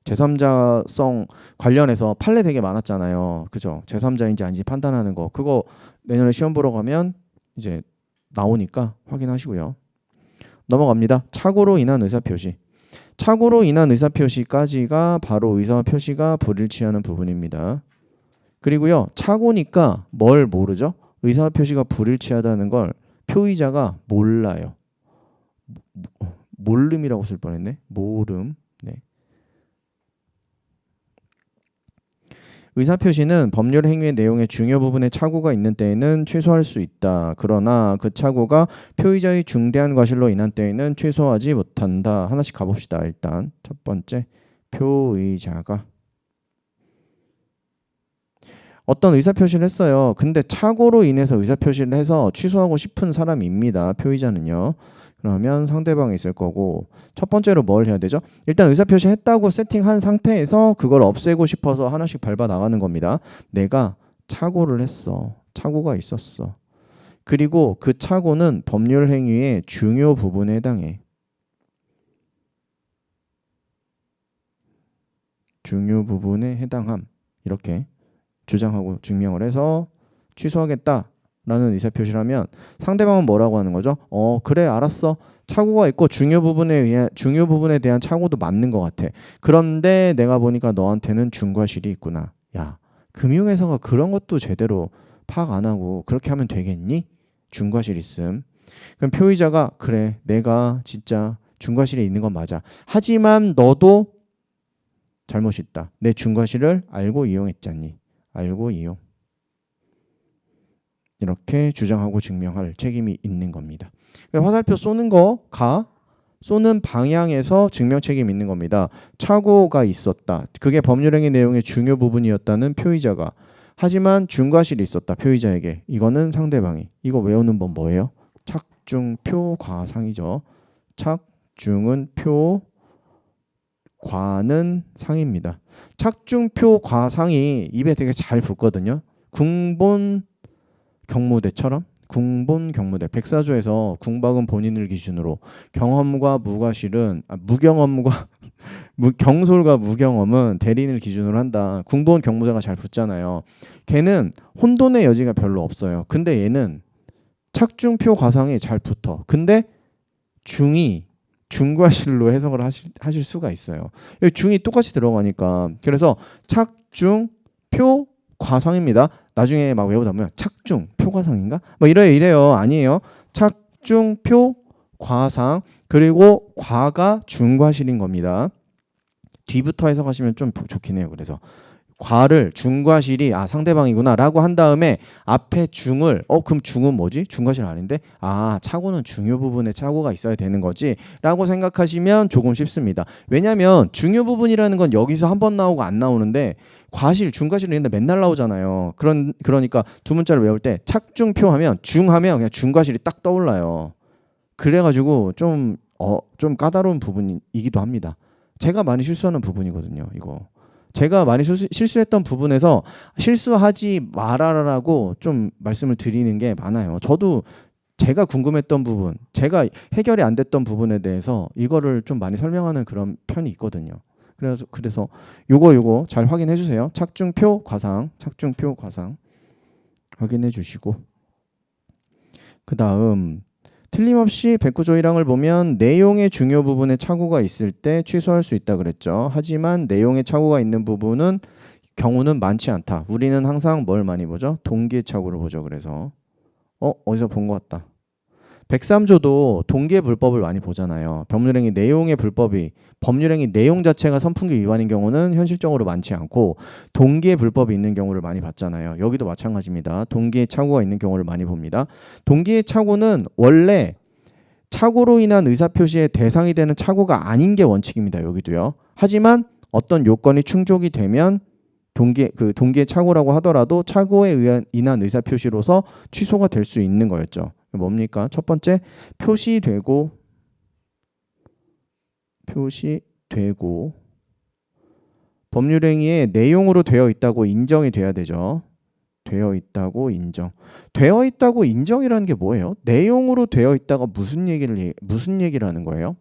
제3자성 관련해서 판례 되게 많았잖아요. 그죠? 제3자인지 아닌지 판단하는 거. 그거 내년에 시험 보러 가면 이제 나오니까 확인하시고요. 넘어갑니다. 착오로 인한 의사표시. 착오로 인한 의사표시까지가 바로 의사표시가 불일치하는 부분입니다. 그리고요. 착오니까 뭘 모르죠? 의사표시가 불일치하다는 걸 표의자가 몰라요. 몰름이라고 쓸 뻔했네. 모름. 네. 의사표시는 법률 행위의 내용의 중요 부분에 착오가 있는 때에는 취소할 수 있다. 그러나 그 착오가 표의자의 중대한 과실로 인한 때에는 취소하지 못한다. 하나씩 가봅시다. 일단 첫 번째, 표의자가 어떤 의사표시를 했어요. 근데 착오로 인해서 의사표시를 해서 취소하고 싶은 사람입니다. 표의자는요. 그러면 상대방이 있을 거고 첫 번째로 뭘 해야 되죠? 일단 의사표시 했다고 세팅한 상태에서 그걸 없애고 싶어서 하나씩 밟아 나가는 겁니다. 내가 착오를 했어. 착오가 있었어. 그리고 그 착오는 법률 행위의 중요 부분에 해당해. 중요 부분에 해당함. 이렇게 주장하고 증명을 해서 취소하겠다. 라는 의사표시라면 상대방은 뭐라고 하는 거죠? 그래 알았어. 착오가 있고 중요 부분에 대한 착오도 맞는 것 같아. 그런데 내가 보니까 너한테는 중과실이 있구나. 야, 금융회사가 그런 것도 제대로 파악 안 하고 그렇게 하면 되겠니? 중과실 있음. 그럼 표의자가 그래 내가 진짜 중과실이 있는 건 맞아. 하지만 너도 잘못이 있다. 내 중과실을 알고 이용했잖니. 알고 이용. 이렇게 주장하고 증명할 책임이 있는 겁니다. 화살표 쏘는 쏘는 방향에서 증명 책임이 있는 겁니다. 착오가 있었다. 그게 법률행위 내용의 중요 부분이었다는 표의자가. 하지만 중과실이 있었다. 표의자에게. 이거는 상대방이. 이거 외우는 법 뭐예요? 착중표 과상이죠. 착중은 표, 과는 상입니다. 착중표 과상이 입에 되게 잘 붙거든요. 궁본 경무대처럼 궁본 경무대 백사조에서 궁박은 본인을 기준으로 경험과 무과실은 무경험과 경솔과 무경험은 대리인을 기준으로 한다. 궁본 경무대가 잘 붙잖아요. 걔는 혼돈의 여지가 별로 없어요. 근데 얘는 착중표 과상이 잘 붙어. 근데 중이 중과실로 해석을 하실 수가 있어요. 여기 중이 똑같이 들어가니까. 그래서 착중표 과상입니다. 나중에 막 외우다 보면 착중 표과상인가? 뭐 이래요. 아니에요. 착중 표 과상 그리고 과가 중과실인 겁니다. 뒤부터 해석하시면 좀 좋긴 해요. 그래서 과를 중과실이 상대방이구나 라고 한 다음에 앞에 중을 그럼 중은 뭐지? 중과실 아닌데? 착오는 중요 부분에 착오가 있어야 되는 거지 라고 생각하시면 조금 쉽습니다. 왜냐하면 중요 부분이라는 건 여기서 한 번 나오고 안 나오는데 과실, 중과실은 맨날 나오잖아요. 그러니까 두 문자를 외울 때 착중표 하면 중하면 그냥 중과실이 딱 떠올라요. 그래가지고 좀 까다로운 부분이기도 합니다. 제가 많이 실수하는 부분이거든요. 이거. 제가 많이 실수했던 부분에서 실수하지 말아라라고 좀 말씀을 드리는 게 많아요. 저도 제가 궁금했던 부분, 제가 해결이 안 됐던 부분에 대해서 이거를 좀 많이 설명하는 그런 편이 있거든요. 그래서 요거 잘 확인해 주세요. 착중표 과상 확인해 주시고, 그 다음 틀림없이 백구조이랑을 보면 내용의 중요 부분에 착오가 있을 때 취소할 수 있다 그랬죠. 하지만 내용의 착오가 있는 부분은 경우는 많지 않다. 우리는 항상 뭘 많이 보죠? 동기의 착오를 보죠. 그래서 어디서 본 것 같다. 103조도 동기의 불법을 많이 보잖아요. 법률행위 내용 자체가 선풍기 위반인 경우는 현실적으로 많지 않고 동기의 불법이 있는 경우를 많이 봤잖아요. 여기도 마찬가지입니다. 동기의 착오가 있는 경우를 많이 봅니다. 동기의 착오는 원래 착오로 인한 의사표시의 대상이 되는 착오가 아닌 게 원칙입니다. 여기도요. 하지만 어떤 요건이 충족이 되면 동기의 착오라고 하더라도 착오에 인한 의사표시로서 취소가 될 수 있는 거였죠. 뭡니까? 첫 번째, 표시되고 법률행위의 내용으로 되어 있다고 인정이 돼야 되죠. 되어 있다고 인정이라는 게 뭐예요? 내용으로 되어 있다가 무슨 얘기를 하는 거예요?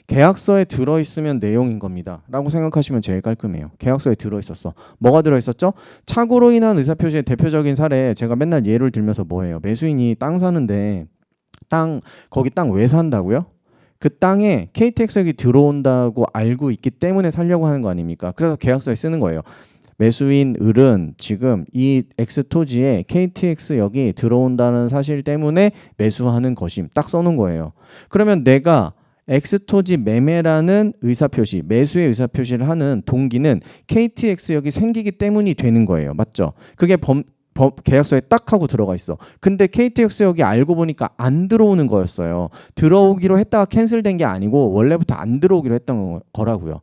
계약서에 들어있으면 내용인 겁니다 라고 생각하시면 제일 깔끔해요. 계약서에 들어있었어. 뭐가 들어있었죠? 착오로 인한 의사표시의 대표적인 사례, 제가 맨날 예를 들면서 뭐예요? 매수인이 땅 사는데 거기 땅 왜 산다고요? 그 땅에 KTX역이 들어온다고 알고 있기 때문에 살려고 하는 거 아닙니까? 그래서 계약서에 쓰는 거예요. 매수인 을은 지금 이 X토지에 KTX역이 들어온다는 사실 때문에 매수하는 것임. 딱 써놓은 거예요. 그러면 내가 X토지 매매라는 의사표시, 매수의 의사표시를 하는 동기는 KTX역이 생기기 때문이 되는 거예요. 맞죠? 그게 계약서에 딱 하고 들어가 있어. 근데 KTX역이 알고 보니까 안 들어오는 거였어요. 들어오기로 했다가 캔슬된 게 아니고 원래부터 안 들어오기로 했던 거라고요.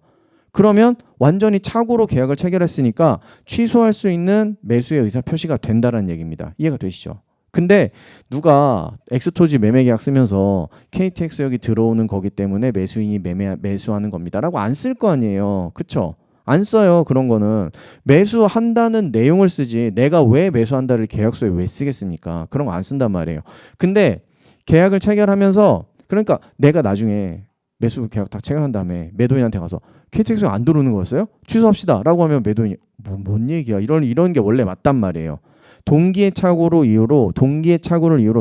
그러면 완전히 착오로 계약을 체결했으니까 취소할 수 있는 매수의 의사표시가 된다는 얘기입니다. 이해가 되시죠? 근데 누가 X토지 매매계약 쓰면서 KTX역이 들어오는 거기 때문에 매수인이 매수하는 겁니다라고 안 쓸 거 아니에요. 그쵸? 안 써요. 그런 거는. 매수한다는 내용을 쓰지 내가 왜 매수한다를 계약서에 왜 쓰겠습니까? 그런 거 안 쓴단 말이에요. 근데 계약을 체결하면서, 그러니까 내가 나중에 매수 계약 다 체결한 다음에 매도인한테 가서 KTX역 안 들어오는 거였어요? 취소합시다 라고 하면 매도인이 뭔 얘기야? 이런 게 원래 맞단 말이에요. 동기의 착오를 이유로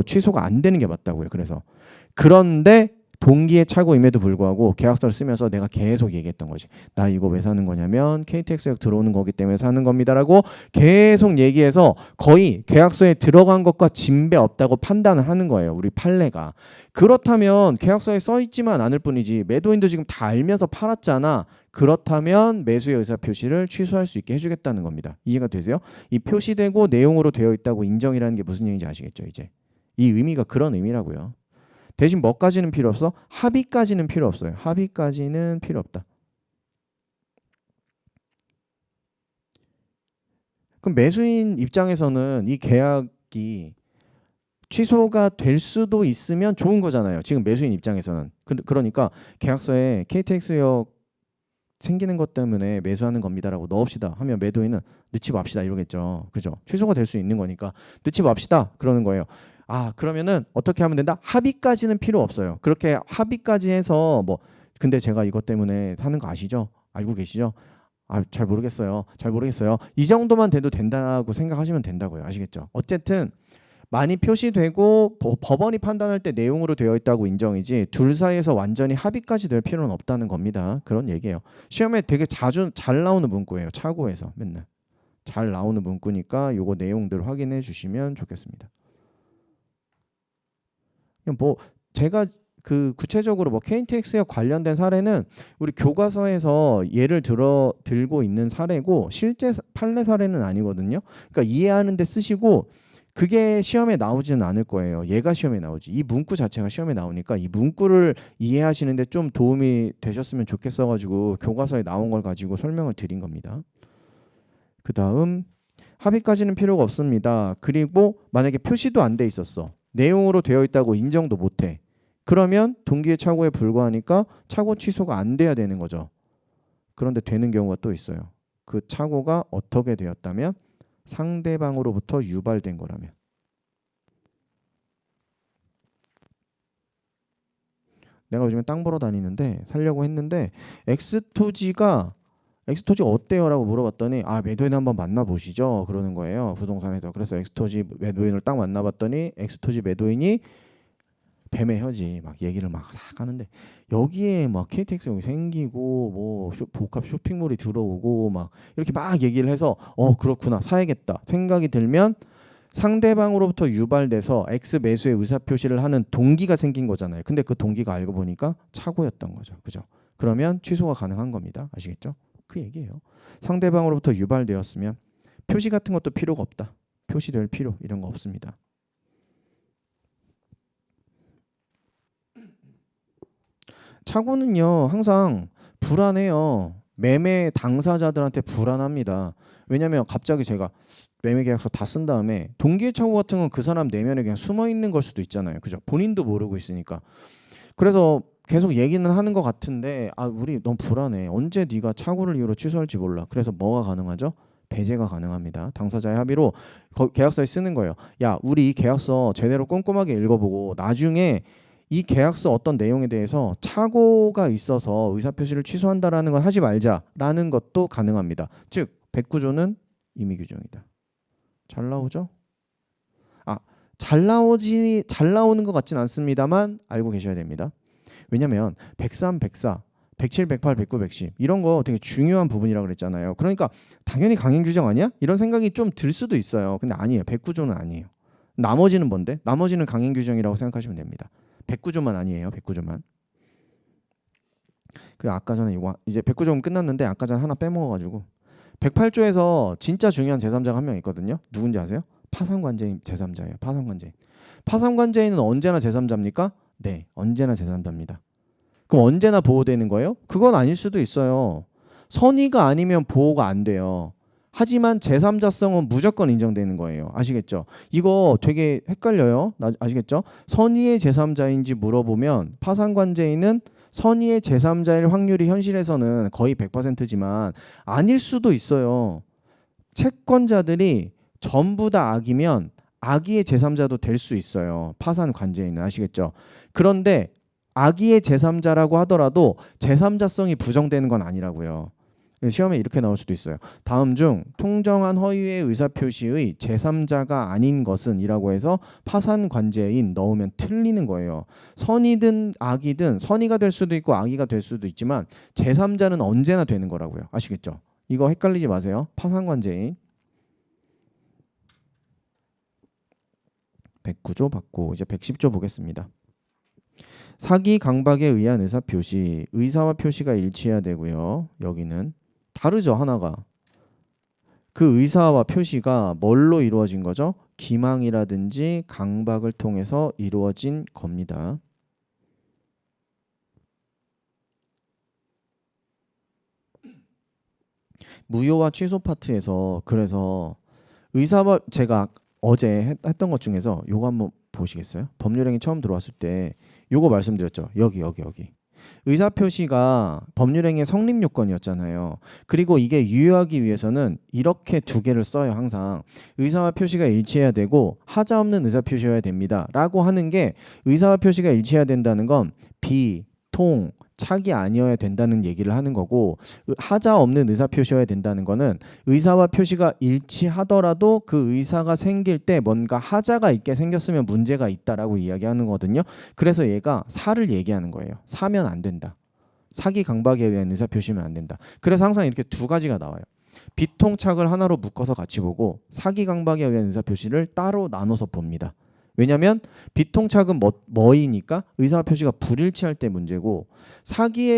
취소가 안 되는 게 맞다고요. 그래서 그런데 동기의 착오임에도 불구하고 계약서를 쓰면서 내가 계속 얘기했던 거지. 나 이거 왜 사는 거냐면 KTX역 들어오는 거기 때문에 사는 겁니다라고 계속 얘기해서 거의 계약서에 들어간 것과 진배 없다고 판단을 하는 거예요. 우리 판례가. 그렇다면 계약서에 써 있지만 않을 뿐이지 매도인도 지금 다 알면서 팔았잖아. 그렇다면 매수의 의사표시를 취소할 수 있게 해주겠다는 겁니다. 이해가 되세요? 이 표시되고 내용으로 되어 있다고 인정이라는 게 무슨 얘기인지 아시겠죠? 이제 이 의미가 그런 의미라고요. 대신 뭐까지는 필요 없어? 합의까지는 필요 없어요. 합의까지는 필요 없다. 그럼 매수인 입장에서는 이 계약이 취소가 될 수도 있으면 좋은 거잖아요. 지금 매수인 입장에서는. 그러니까 계약서에 KTX역 생기는 것 때문에 매수하는 겁니다라고 넣읍시다 하면 매도인은 넣지 맙시다 이러겠죠. 그죠? 취소가 될 수 있는 거니까 넣지 맙시다 그러는 거예요. 그러면은 어떻게 하면 된다? 합의까지는 필요 없어요. 그렇게 합의까지 해서 근데 제가 이것 때문에 사는 거 아시죠? 알고 계시죠? 잘 모르겠어요. 이 정도만 돼도 된다고 생각하시면 된다고요. 아시겠죠? 어쨌든 많이 표시되고 법원이 판단할 때 내용으로 되어 있다고 인정이지 둘 사이에서 완전히 합의까지 될 필요는 없다는 겁니다. 그런 얘기예요. 시험에 되게 자주 잘 나오는 문구예요. 차고에서 맨날 잘 나오는 문구니까 요거 내용들 확인해 주시면 좋겠습니다. 제가 구체적으로 KTX역 관련된 사례는 우리 교과서에서 예를 들고 있는 사례고 실제 판례 사례는 아니거든요. 그러니까 이해하는 데 쓰시고 그게 시험에 나오지는 않을 거예요. 얘가 시험에 나오지. 이 문구 자체가 시험에 나오니까 이 문구를 이해하시는데 좀 도움이 되셨으면 좋겠어가지고 교과서에 나온 걸 가지고 설명을 드린 겁니다. 그 다음 합의까지는 필요가 없습니다. 그리고 만약에 표시도 안 돼 있었어. 내용으로 되어 있다고 인정도 못해. 그러면 동기의 착오에 불과하니까 착오 취소가 안 돼야 되는 거죠. 그런데 되는 경우가 또 있어요. 그 착오가 어떻게 되었다면? 상대방으로부터 유발된 거라면. 내가 요즘에 땅 보러 다니는데 살려고 했는데 엑스토지가 어때요? 라고 물어봤더니 매도인 한번 만나보시죠 그러는 거예요. 부동산에서. 그래서 엑스토지 매도인을 딱 만나봤더니 엑스토지 매도인이 뱀의 혀지 막 얘기를 막 하는데 여기에 막 KTX 여기 생기고 뭐 복합 쇼핑몰이 들어오고 막 이렇게 막 얘기를 해서 그렇구나 사야겠다 생각이 들면 상대방으로부터 유발돼서 X 매수의 의사표시를 하는 동기가 생긴 거잖아요. 근데 그 동기가 알고 보니까 착오였던 거죠. 그죠? 그러면 취소가 가능한 겁니다. 아시겠죠? 그 얘기예요. 상대방으로부터 유발되었으면 표시 같은 것도 필요가 없다. 표시될 필요 이런 거 없습니다. 착오는요 항상 불안해요. 매매 당사자들한테 불안합니다. 왜냐면 갑자기 제가 매매 계약서 다 쓴 다음에 동기의 착오 같은 건 그 사람 내면에 그냥 숨어 있는 걸 수도 있잖아요. 그죠? 본인도 모르고 있으니까. 그래서 계속 얘기는 하는 것 같은데 우리 너무 불안해. 언제 네가 착오를 이유로 취소할지 몰라. 그래서 뭐가 가능하죠? 배제가 가능합니다. 당사자의 합의로 계약서에 쓰는 거예요. 야, 우리 이 계약서 제대로 꼼꼼하게 읽어보고 나중에 이 계약서 어떤 내용에 대해서 착오가 있어서 의사표시를 취소한다라는 건 하지 말자라는 것도 가능합니다. 즉, 109조는 임의 규정이다. 잘 나오죠? 잘 나오는 것 같진 않습니다만 알고 계셔야 됩니다. 왜냐면 103, 104, 107, 108, 109, 110 이런 거 되게 중요한 부분이라고 그랬잖아요. 그러니까 당연히 강행 규정 아니야? 이런 생각이 좀 들 수도 있어요. 근데 아니에요. 109조는 아니에요. 나머지는 뭔데? 나머지는 강행 규정이라고 생각하시면 됩니다. 109조만 아니에요. 109조만. 그리고 아까 전에 이거 이제 109조는 끝났는데 아까 전에 하나 빼먹어가지고 108조에서 진짜 중요한 제3자가 한 명 있거든요. 누군지 아세요? 파산관제인 제3자예요. 파산관제인. 파산관제인은 언제나 제3자입니까? 네, 언제나 제3자입니다. 그럼 언제나 보호되는 거예요? 그건 아닐 수도 있어요. 선의가 아니면 보호가 안 돼요. 하지만 제3자성은 무조건 인정되는 거예요. 아시겠죠? 이거 되게 헷갈려요. 아시겠죠? 선의의 제3자인지 물어보면 파산관제인은 선의의 제3자일 확률이 현실에서는 거의 100%지만 아닐 수도 있어요. 채권자들이 전부 다 악이면 악의의 제3자도 될 수 있어요. 파산관제인은 아시겠죠? 그런데 악의의 제3자라고 하더라도 제3자성이 부정되는 건 아니라고요. 시험에 이렇게 나올 수도 있어요. 다음 중 통정한 허위의 의사표시의 제3자가 아닌 것은 이라고 해서 파산관제인 넣으면 틀리는 거예요. 선이든 악이든 선의가 될 수도 있고 악의가 될 수도 있지만 제3자는 언제나 되는 거라고요. 아시겠죠? 이거 헷갈리지 마세요. 파산관제인 109조 받고 이제 110조 보겠습니다. 사기 강박에 의한 의사표시, 의사와 표시가 일치해야 되고요. 여기는 다르죠, 하나가. 그 의사와 표시가 뭘로 이루어진 거죠? 기망이라든지 강박을 통해서 이루어진 겁니다. 무효와 취소 파트에서 그래서 의사와 제가 어제 했던 것 중에서 요거 한번 보시겠어요? 법률행위 처음 들어왔을 때 요거 말씀드렸죠. 여기. 의사표시가 법률행위의 성립 요건이었잖아요. 그리고 이게 유효하기 위해서는 이렇게 두 개를 써요. 항상 의사와 표시가 일치해야 되고 하자 없는 의사표시여야 됩니다 라고 하는 게 의사와 표시가 일치해야 된다는 건 비, 통, 착이 아니어야 된다는 얘기를 하는 거고 하자 없는 의사표시여야 된다는 거는 의사와 표시가 일치하더라도 그 의사가 생길 때 뭔가 하자가 있게 생겼으면 문제가 있다라고 이야기하는 거거든요. 그래서 얘가 사를 얘기하는 거예요. 사면 안 된다. 사기 강박에 의한 의사표시면 안 된다. 그래서 항상 이렇게 두 가지가 나와요. 비통착을 하나로 묶어서 같이 보고 사기 강박에 의한 의사표시를 따로 나눠서 봅니다. 왜냐하면 비통착은 뭐이니까 의사표시가 불일치할 때 문제고 사기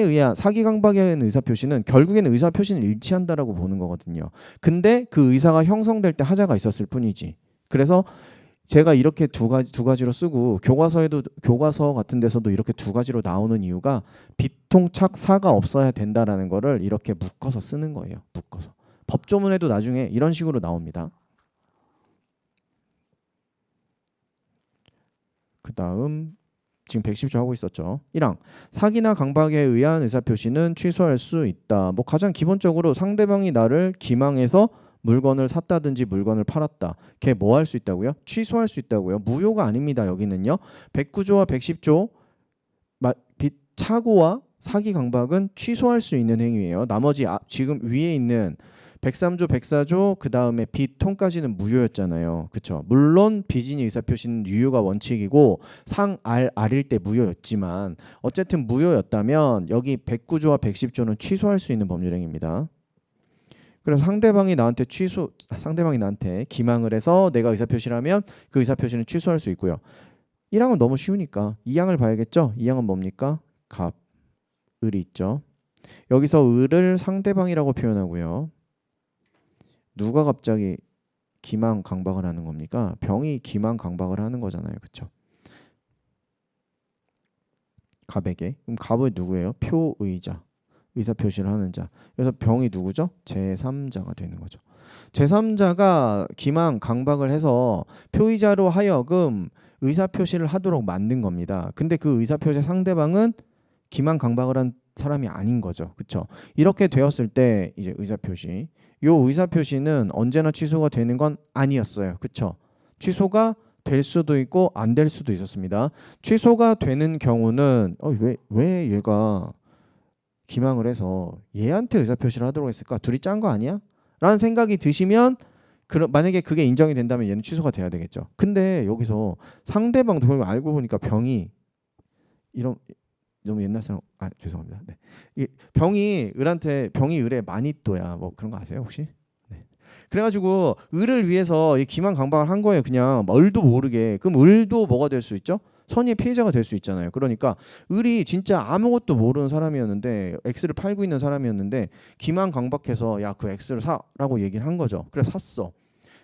강박에 의한 의사표시는 결국에는 의사표시는 일치한다라고 보는 거거든요. 근데 그 의사가 형성될 때 하자가 있었을 뿐이지. 그래서 제가 이렇게 두 가지로 쓰고 교과서 같은 데서도 이렇게 두 가지로 나오는 이유가 비통착 사가 없어야 된다라는 거를 이렇게 묶어서 쓰는 거예요. 묶어서. 법조문에도 나중에 이런 식으로 나옵니다. 그 다음 지금 110조 하고 있었죠. 1항 사기나 강박에 의한 의사표시는 취소할 수 있다. 뭐 가장 기본적으로 상대방이 나를 기망해서 물건을 샀다든지 물건을 팔았다. 걔 뭐 할 수 있다고요? 취소할 수 있다고요. 무효가 아닙니다. 여기는요. 109조와 110조 착오와 사기 강박은 취소할 수 있는 행위예요. 나머지 지금 위에 있는 103조, 104조, 그 다음에 빚, 통까지는 무효였잖아요. 그렇죠? 물론 비진이 의사표시는 유효가 원칙이고 상, 알일 때 무효였지만 어쨌든 무효였다면 여기 109조와 110조는 취소할 수 있는 법률행위입니다. 그래서 상대방이 나한테 기망을 해서 내가 의사표시를 하면 그 의사표시는 취소할 수 있고요. 1항은 너무 쉬우니까 2항을 봐야겠죠? 2항은 뭡니까? 갑, 을이 있죠. 여기서 을을 상대방이라고 표현하고요. 누가 갑자기 기망 강박을 하는 겁니까? 병이 기망 강박을 하는 거잖아요. 그렇죠? 갑에게. 그럼 갑은 누구예요? 표의자. 의사 표시를 하는 자. 그래서 병이 누구죠? 제3자가 되는 거죠. 제3자가 기망 강박을 해서 표의자로 하여금 의사 표시를 하도록 만든 겁니다. 근데 그 의사 표시 상대방은 기망 강박을 한 사람이 아닌 거죠. 그렇죠? 이렇게 되었을 때 이제 의사 표시. 요 의사 표시는 언제나 취소가 되는 건 아니었어요. 그렇죠? 취소가 될 수도 있고 안 될 수도 있었습니다. 취소가 되는 경우는 왜 얘가 기망을 해서 얘한테 의사 표시를 하도록 했을까? 둘이 짠 거 아니야? 라는 생각이 드시면 만약에 그게 인정이 된다면 얘는 취소가 돼야 되겠죠. 근데 여기서 상대방도 알고 보니까 병이 이런 너무 옛날 사람 죄송합니다. 네. 병이 을의 마니또야. 뭐 그런 거 아세요 혹시? 네. 그래가지고 을을 위해서 이 기망 강박을 한 거예요. 그냥 을도 모르게. 그럼 을도 뭐가 될 수 있죠? 선의의 피해자가 될 수 있잖아요. 그러니까 을이 진짜 아무것도 모르는 사람이었는데 X를 팔고 있는 사람이었는데 기망 강박해서 야 그 X를 사라고 얘기를 한 거죠. 그래서 샀어.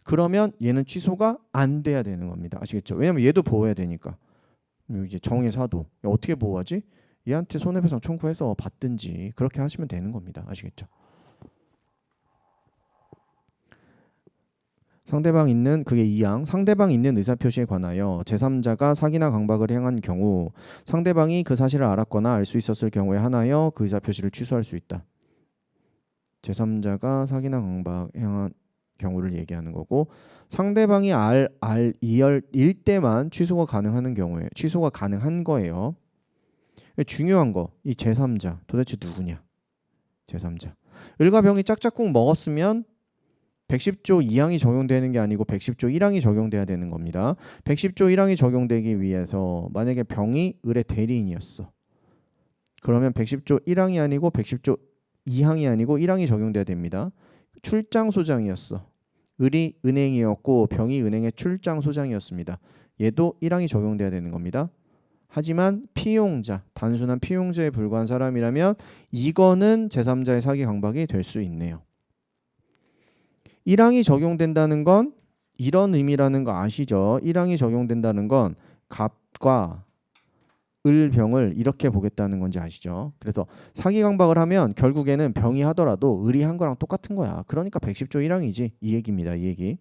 그러면 얘는 취소가 안 돼야 되는 겁니다. 아시겠죠? 왜냐면 얘도 보호해야 되니까. 이제 정의 사도 어떻게 보호하지? 얘한테 손해배상 청구해서 받든지 그렇게 하시면 되는 겁니다. 아시겠죠? 그게 2항. 상대방 있는 의사표시에 관하여 제3자가 사기나 강박을 행한 경우 상대방이 그 사실을 알았거나 알 수 있었을 경우에 한하여 그 의사표시를 취소할 수 있다. 제3자가 사기나 강박 행한 경우를 얘기하는 거고 상대방이 일 때만 취소가 가능한 거예요. 중요한 거, 이 제3자 도대체 누구냐? 제3자. 을과 병이 짝짝꿍 먹었으면 110조 2항이 적용되는 게 아니고 110조 1항이 적용돼야 되는 겁니다. 110조 1항이 적용되기 위해서 만약에 병이 을의 대리인이었어. 그러면 110조 1항이 아니고 110조 2항이 아니고 1항이 적용돼야 됩니다. 출장소장이었어. 을이 은행이었고 병이 은행의 출장소장이었습니다. 얘도 1항이 적용돼야 되는 겁니다. 하지만 피용자, 단순한 피용자에 불과한 사람이라면 이거는 제3자의 사기 강박이 될 수 있네요. 1항이 적용된다는 건 이런 의미라는 거 아시죠? 1항이 적용된다는 건 갑과 을병을 이렇게 보겠다는 건지 아시죠? 그래서 사기 강박을 하면 결국에는 병이 하더라도 을이 한 거랑 똑같은 거야. 그러니까 110조 1항이지. 이 얘기입니다. 이 얘기.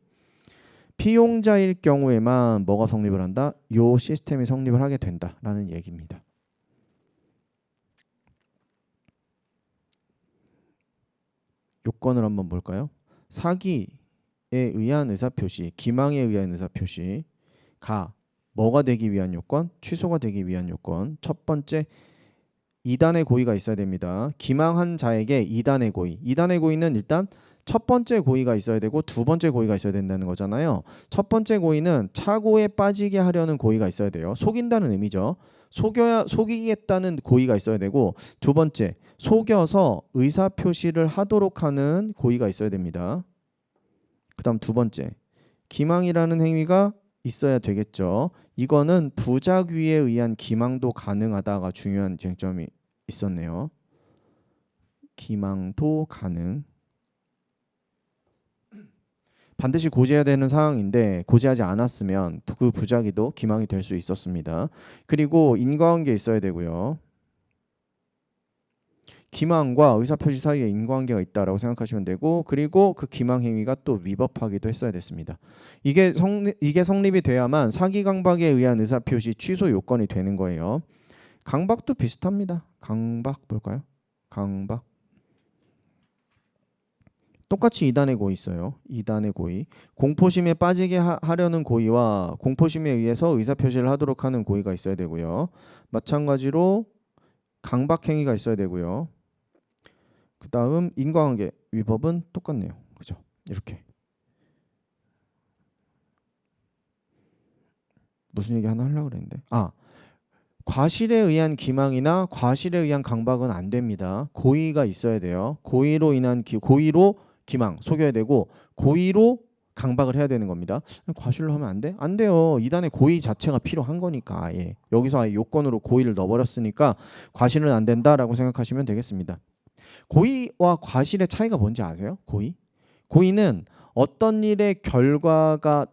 피용자일 경우에만 뭐가 성립을 한다? 요 시스템이 성립을 하게 된다라는 얘기입니다. 요건을 한번 볼까요? 사기에 의한 의사표시, 기망에 의한 의사표시가 뭐가 되기 위한 요건? 취소가 되기 위한 요건. 첫 번째, 2단의 고의가 있어야 됩니다. 기망한 자에게 2단의 고의. 2단의 고의는 일단 첫 번째 고의가 있어야 되고 두 번째 고의가 있어야 된다는 거잖아요. 첫 번째 고의는 착오에 빠지게 하려는 고의가 있어야 돼요. 속인다는 의미죠. 속이겠다는 고의가 있어야 되고 두 번째, 속여서 의사표시를 하도록 하는 고의가 있어야 됩니다. 그 다음 두 번째, 기망이라는 행위가 있어야 되겠죠. 이거는 부작위에 의한 기망도 가능하다가 중요한 쟁점이 있었네요. 기망도 가능. 반드시 고지해야 되는 사항인데 고지하지 않았으면 그 부작위도 기망이 될 수 있었습니다. 그리고 인과관계 있어야 되고요. 기망과 의사표시 사이에 인과관계가 있다라고 생각하시면 되고 그리고 그 기망 행위가 또 위법하기도 했어야 됐습니다. 이게 성립이 돼야만 사기 강박에 의한 의사표시 취소 요건이 되는 거예요. 강박도 비슷합니다. 강박 볼까요? 강박. 똑같이 2단의 고의 있어요. 2단의 고의. 공포심에 빠지게 하려는 고의와 공포심에 의해서 의사표시를 하도록 하는 고의가 있어야 되고요. 마찬가지로 강박행위가 있어야 되고요. 그 다음 인과관계 위법은 똑같네요. 그죠? 이렇게. 무슨 얘기 하나 하려고 그랬는데. 과실에 의한 기망이나 과실에 의한 강박은 안 됩니다. 고의가 있어야 돼요. 고의로 기망 속여야 되고 고의로 강박을 해야 되는 겁니다. 과실로 하면 안 돼? 안 돼요. 이단의 고의 자체가 필요한 거니까. 아예. 여기서 아예 요건으로 고의를 넣어버렸으니까 과실은 안 된다라고 생각하시면 되겠습니다. 고의와 과실의 차이가 뭔지 아세요? 고의는 어떤 일의 결과가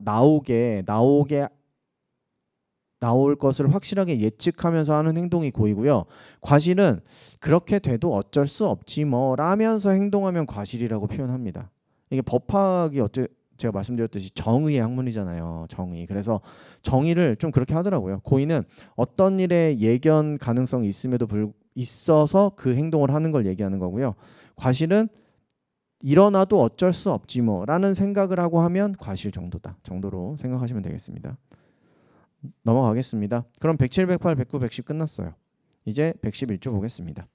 나올 것을 확실하게 예측하면서 하는 행동이 고의고요. 과실은 그렇게 돼도 어쩔 수 없지 뭐 라면서 행동하면 과실이라고 표현합니다. 이게 법학이 제가 말씀드렸듯이 정의의 학문이잖아요. 정의. 그래서 정의를 좀 그렇게 하더라고요. 고의는 어떤 일의 예견 가능성이 있어서 그 행동을 하는 걸 얘기하는 거고요. 과실은 일어나도 어쩔 수 없지 뭐 라는 생각을 하고 하면 과실 정도로 생각하시면 되겠습니다. 넘어가겠습니다. 그럼 107, 108, 109, 110 끝났어요. 이제 111조 보겠습니다.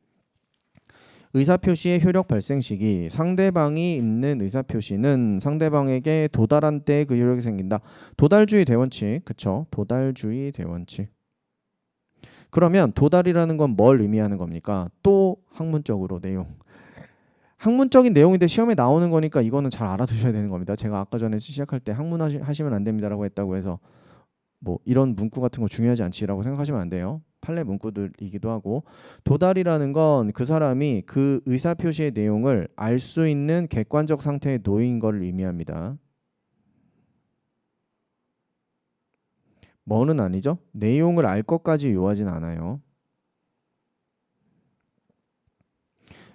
의사표시의 효력 발생 시기. 상대방이 있는 의사표시는 상대방에게 도달한 때에 그 효력이 생긴다. 도달주의 대원칙. 그쵸? 도달주의 대원칙. 그러면 도달이라는 건 뭘 의미하는 겁니까? 또 학문적으로 내용. 학문적인 내용인데 시험에 나오는 거니까 이거는 잘 알아두셔야 되는 겁니다. 제가 아까 전에 시작할 때 학문 하시면 안 됩니다라고 했다고 해서 뭐 이런 문구 같은 거 중요하지 않지라고 생각하시면 안 돼요. 판례 문구들이기도 하고 도달이라는 건 그 사람이 그 의사표시의 내용을 알 수 있는 객관적 상태에 놓인 걸 의미합니다. 뭐는 아니죠? 내용을 알 것까지 요하진 않아요.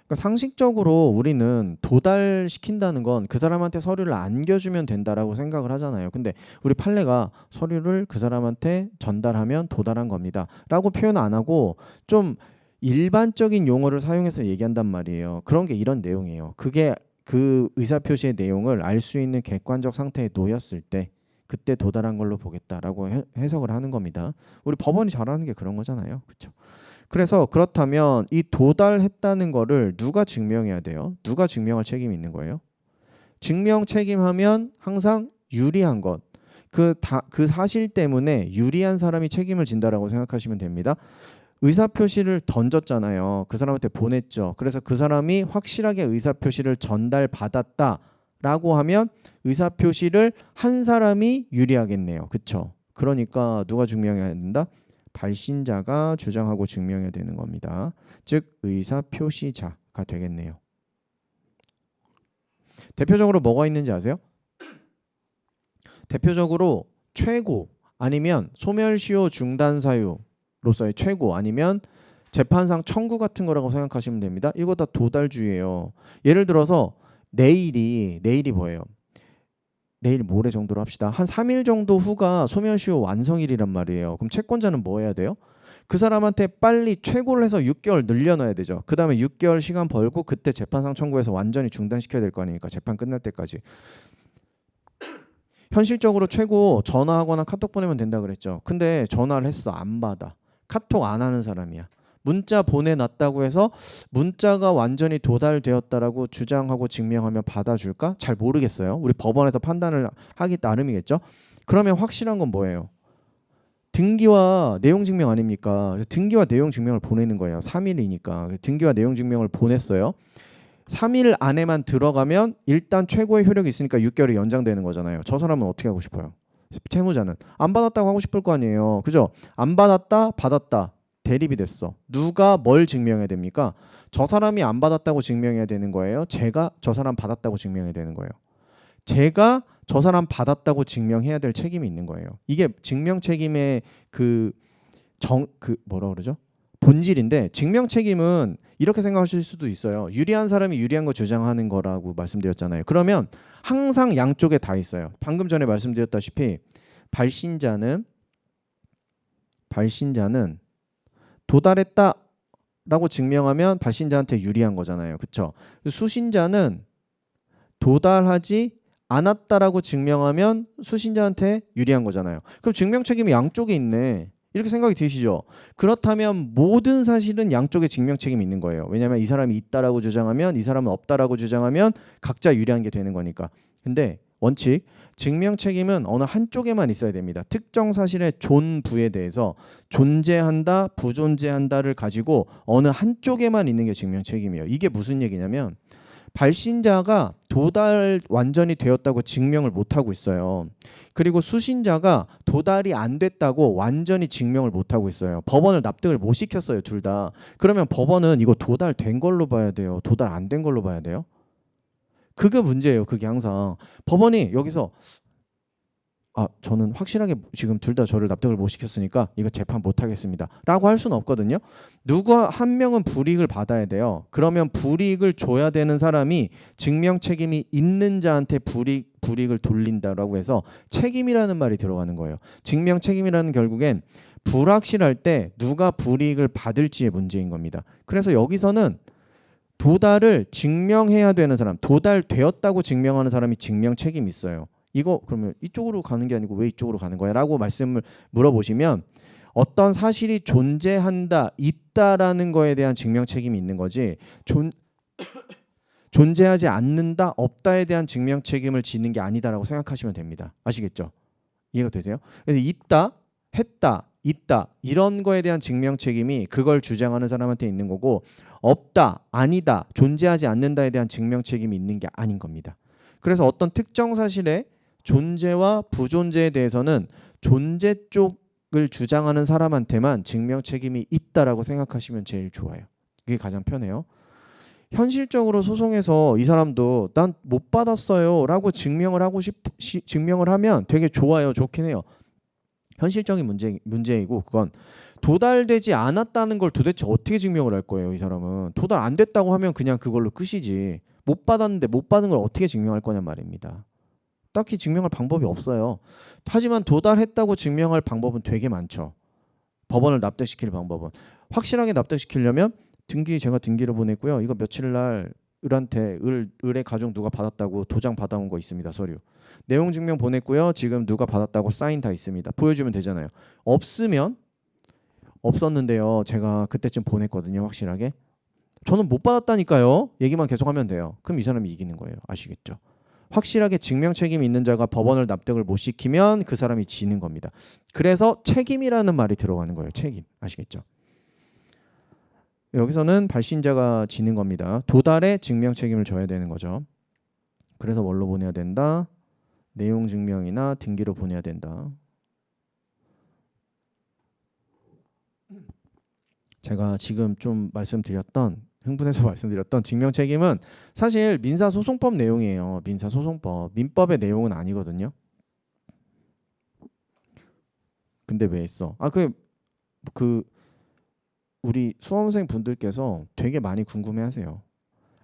그러니까 상식적으로 우리는 도달시킨다는 건 그 사람한테 서류를 안겨주면 된다라고 생각을 하잖아요. 근데 우리 판례가 서류를 그 사람한테 전달하면 도달한 겁니다. 라고 표현 안 하고 좀 일반적인 용어를 사용해서 얘기한단 말이에요. 그런 게 이런 내용이에요. 그게 그 의사표시의 내용을 알 수 있는 객관적 상태에 놓였을 때 그때 도달한 걸로 보겠다라고 해석을 하는 겁니다. 우리 법원이 잘하는 게 그런 거잖아요. 그렇죠? 그래서 그렇다면 이 도달했다는 거를 누가 증명해야 돼요? 누가 증명할 책임이 있는 거예요? 증명 책임하면 항상 유리한 것. 그 사실 때문에 유리한 사람이 책임을 진다라고 생각하시면 됩니다. 의사표시를 던졌잖아요. 그 사람한테 보냈죠. 그래서 그 사람이 확실하게 의사표시를 전달받았다라고 하면 의사표시를 한 사람이 유리하겠네요. 그렇죠? 그러니까 누가 증명해야 된다? 발신자가 주장하고 증명해야 되는 겁니다. 즉 의사표시자가 되겠네요. 대표적으로 뭐가 있는지 아세요? 대표적으로 최고 아니면 소멸시효 중단 사유로서의 최고 아니면 재판상 청구 같은 거라고 생각하시면 됩니다. 이거 다 도달주의예요. 예를 들어서 내일이 뭐예요? 내일 모레 정도로 합시다. 한 3일 정도 후가 소멸시효 완성일이란 말이에요. 그럼 채권자는 뭐 해야 돼요? 그 사람한테 빨리 최고를 해서 6개월 늘려놔야 되죠. 그 다음에 6개월 시간 벌고 그때 재판상 청구해서 완전히 중단시켜야 될 거 아닙니까? 재판 끝날 때까지. 현실적으로 최고 전화하거나 카톡 보내면 된다 그랬죠. 근데 전화를 했어. 안 받아. 카톡 안 하는 사람이야. 문자 보내놨다고 해서 문자가 완전히 도달되었다라고 주장하고 증명하면 받아줄까? 잘 모르겠어요. 우리 법원에서 판단을 하기 나름이겠죠. 그러면 확실한 건 뭐예요? 등기와 내용 증명 아닙니까? 그래서 등기와 내용 증명을 보내는 거예요. 3일이니까. 등기와 내용 증명을 보냈어요. 3일 안에만 들어가면 일단 최고의 효력이 있으니까 6개월이 연장되는 거잖아요. 저 사람은 어떻게 하고 싶어요? 채무자는 안 받았다고 하고 싶을 거 아니에요. 그죠? 안 받았다, 받았다. 대립이 됐어. 누가 뭘 증명해야 됩니까? 저 사람이 안 받았다고 증명해야 되는 거예요. 제가 저 사람 받았다고 증명해야 되는 거예요. 제가 저 사람 받았다고 증명해야 될 책임이 있는 거예요. 이게 증명 책임의 뭐라 그러죠? 본질인데 증명 책임은 이렇게 생각하실 수도 있어요. 유리한 사람이 유리한 거 주장하는 거라고 말씀드렸잖아요. 그러면 항상 양쪽에 다 있어요. 방금 전에 말씀드렸다시피 발신자는 도달했다라고 증명하면 발신자한테 유리한 거잖아요. 그렇죠? 수신자는 도달하지 않았다라고 증명하면 수신자한테 유리한 거잖아요. 그럼 증명 책임이 양쪽에 있네. 이렇게 생각이 드시죠? 그렇다면 모든 사실은 양쪽의 증명 책임이 있는 거예요. 왜냐하면 이 사람이 있다라고 주장하면 이 사람은 없다라고 주장하면 각자 유리한 게 되는 거니까. 근데 원칙, 증명 책임은 어느 한쪽에만 있어야 됩니다. 특정 사실의 존부에 대해서 존재한다, 부존재한다를 가지고 어느 한쪽에만 있는 게 증명 책임이에요. 이게 무슨 얘기냐면 발신자가 도달 완전히 되었다고 증명을 못하고 있어요. 그리고 수신자가 도달이 안 됐다고 완전히 증명을 못하고 있어요. 법원을 납득을 못 시켰어요, 둘 다. 그러면 법원은 이거 도달된 걸로 봐야 돼요? 도달 안 된 걸로 봐야 돼요? 그게 문제예요. 그게 항상. 법원이 여기서 저는 확실하게 지금 둘 다 저를 납득을 못 시켰으니까 이거 재판 못 하겠습니다 라고 할 수는 없거든요. 누가 한 명은 불이익을 받아야 돼요. 그러면 불이익을 줘야 되는 사람이 증명 책임이 있는 자한테 불이익을 돌린다라고 해서 책임이라는 말이 들어가는 거예요. 증명 책임이라는 결국엔 불확실할 때 누가 불이익을 받을지의 문제인 겁니다. 그래서 여기서는 도달을 증명해야 되는 사람, 도달되었다고 증명하는 사람이 증명 책임이 있어요. 이거 그러면 이쪽으로 가는 게 아니고 왜 이쪽으로 가는 거야? 라고 말씀을 물어보시면 어떤 사실이 존재한다, 있다라는 거에 대한 증명 책임이 있는 거지 존재하지 않는다, 없다에 대한 증명 책임을 지는 게 아니다라고 생각하시면 됩니다. 아시겠죠? 이해가 되세요? 그래서 있다, 했다, 있다 이런 거에 대한 증명 책임이 그걸 주장하는 사람한테 있는 거고 없다, 아니다, 존재하지 않는다에 대한 증명 책임이 있는 게 아닌 겁니다. 그래서 어떤 특정 사실의 존재와 부존재에 대해서는 존재 쪽을 주장하는 사람한테만 증명 책임이 있다라고 생각하시면 제일 좋아요. 그게 가장 편해요. 현실적으로 소송에서 이 사람도 난 못 받았어요 라고 증명을 하면 되게 좋아요. 좋긴 해요. 현실적인 문제이고 그건 도달되지 않았다는 걸 도대체 어떻게 증명을 할 거예요. 이 사람은 도달 안 됐다고 하면 그냥 그걸로 끝이지 못 받았는데 못 받은 걸 어떻게 증명할 거냐 말입니다. 딱히 증명할 방법이 없어요. 하지만 도달했다고 증명할 방법은 되게 많죠. 법원을 납득시킬 방법은. 확실하게 납득시키려면 제가 등기를 보냈고요. 이거 며칠 날 을의 가족 누가 받았다고 도장 받아온 거 있습니다. 서류. 내용 증명 보냈고요. 지금 누가 받았다고 사인 다 있습니다. 보여주면 되잖아요. 없으면 없었는데요. 제가 그때쯤 보냈거든요. 확실하게. 저는 못 받았다니까요. 얘기만 계속하면 돼요. 그럼 이 사람이 이기는 거예요. 아시겠죠? 확실하게 증명 책임이 있는 자가 법원을 납득을 못 시키면 그 사람이 지는 겁니다. 그래서 책임이라는 말이 들어가는 거예요. 책임. 아시겠죠? 여기서는 발신자가 지는 겁니다. 도달의 증명 책임을 져야 되는 거죠. 그래서 뭘로 보내야 된다? 내용 증명이나 등기로 보내야 된다. 제가 지금 좀 흥분해서 말씀드렸던 증명 책임은 사실 민사소송법 내용이에요. 민사소송법. 민법의 내용은 아니거든요. 근데 왜 했어? 우리 수험생 분들께서 되게 많이 궁금해하세요.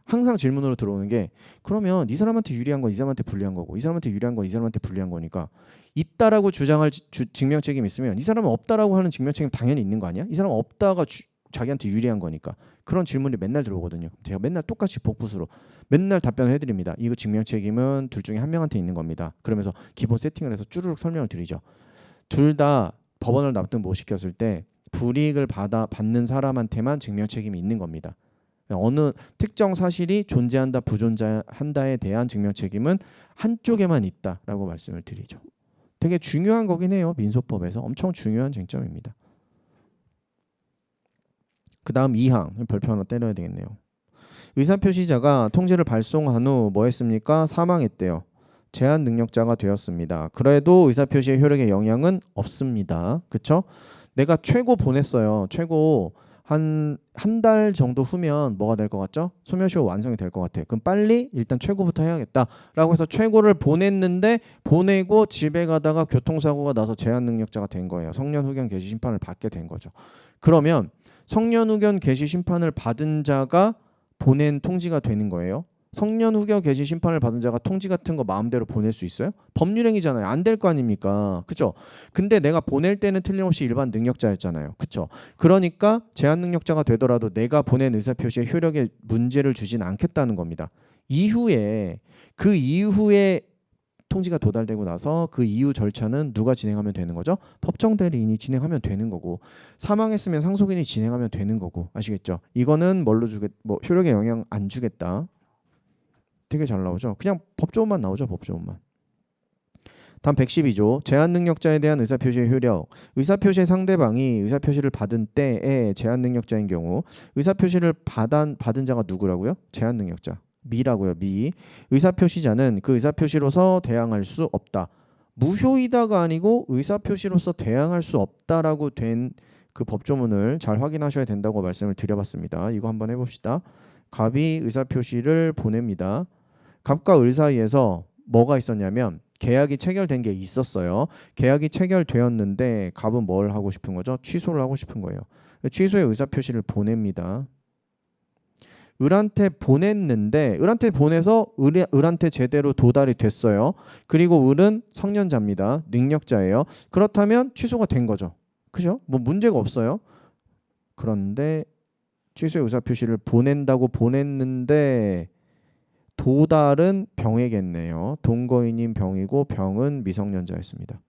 항상 질문으로 들어오는 게 그러면 이 사람한테 유리한 건 이 사람한테 불리한 거고 이 사람한테 유리한 건 이 사람한테 불리한 거니까 있다라고 주장할 증명 책임이 있으면 이 사람은 없다라고 하는 증명 책임 당연히 있는 거 아니야? 이 사람은 없다가 자기한테 유리한 거니까. 그런 질문이 맨날 들어오거든요. 제가 맨날 똑같이 복붙으로 맨날 답변을 해드립니다. 이거 증명 책임은 둘 중에 한 명한테 있는 겁니다. 그러면서 기본 세팅을 해서 쭈르륵 설명을 드리죠. 둘 다 법원을 납득 못 시켰을 때 불이익을 받는 사람한테만 증명 책임이 있는 겁니다. 어느 특정 사실이 존재한다, 부존재한다에 대한 증명 책임은 한쪽에만 있다라고 말씀을 드리죠. 되게 중요한 거긴 해요. 민소법에서 엄청 중요한 쟁점입니다. 그 다음 2항 별표 하나 때려야 되겠네요. 의사표시자가 통지를 발송한 후 뭐 했습니까? 사망했대요. 제한 능력자가 되었습니다. 그래도 의사표시의 효력에 영향은 없습니다. 그쵸? 내가 최고 보냈어요. 최고 한 달 정도 후면 뭐가 될 것 같죠? 소멸시효 완성이 될 것 같아요. 그럼 빨리 일단 최고부터 해야겠다라고 해서 최고를 보내고 집에 가다가 교통사고가 나서 제한 능력자가 된 거예요. 성년 후견 개시 심판을 받게 된 거죠. 그러면 성년 후견 개시 심판을 받은 자가 보낸 통지가 되는 거예요. 성년 후견 개시 심판을 받은 자가 통지 같은 거 마음대로 보낼 수 있어요? 법률행위잖아요. 안 될 거 아닙니까? 그죠? 근데 내가 보낼 때는 틀림없이 일반 능력자였잖아요. 그죠? 그러니까 제한 능력자가 되더라도 내가 보낸 의사표시의 효력에 문제를 주진 않겠다는 겁니다. 그 이후에 통지가 도달되고 나서 그 이후 절차는 누가 진행하면 되는 거죠? 법정 대리인이 진행하면 되는 거고, 사망했으면 상속인이 진행하면 되는 거고. 아시겠죠? 이거는 뭐 효력에 영향 안 주겠다. 되게 잘 나오죠? 그냥 법조문만 나오죠, 법조문만. 다음 112조 제한능력자에 대한 의사표시의 효력. 의사표시의 상대방이 의사표시를 받은 때에 제한능력자인 경우 의사표시를 받은 자가 누구라고요? 제한능력자. 미라고요. 미. 의사표시자는 그 의사표시로서 대항할 수 없다. 무효이다가 아니고 의사표시로서 대항할 수 없다라고 된 그 법조문을 잘 확인하셔야 된다고 말씀을 드려봤습니다. 이거 한번 해봅시다. 갑이 의사표시를 보냅니다. 갑과 을 사이에서 뭐가 있었냐면 계약이 체결된 게 있었어요. 계약이 체결되었는데 갑은 뭘 하고 싶은 거죠? 취소를 하고 싶은 거예요. 취소의 의사표시를 보냅니다. 을한테 보냈는데 을한테 보내서 을한테 제대로 도달이 됐어요. 그리고 을은 성년자입니다. 능력자예요. 그렇다면 취소가 된 거죠. 그죠? 뭐 문제가 없어요. 그런데 취소의 의사표시를 보낸다고 보냈는데 도달은 병에겠네요. 동거인인 병이고 병은 미성년자였습니다.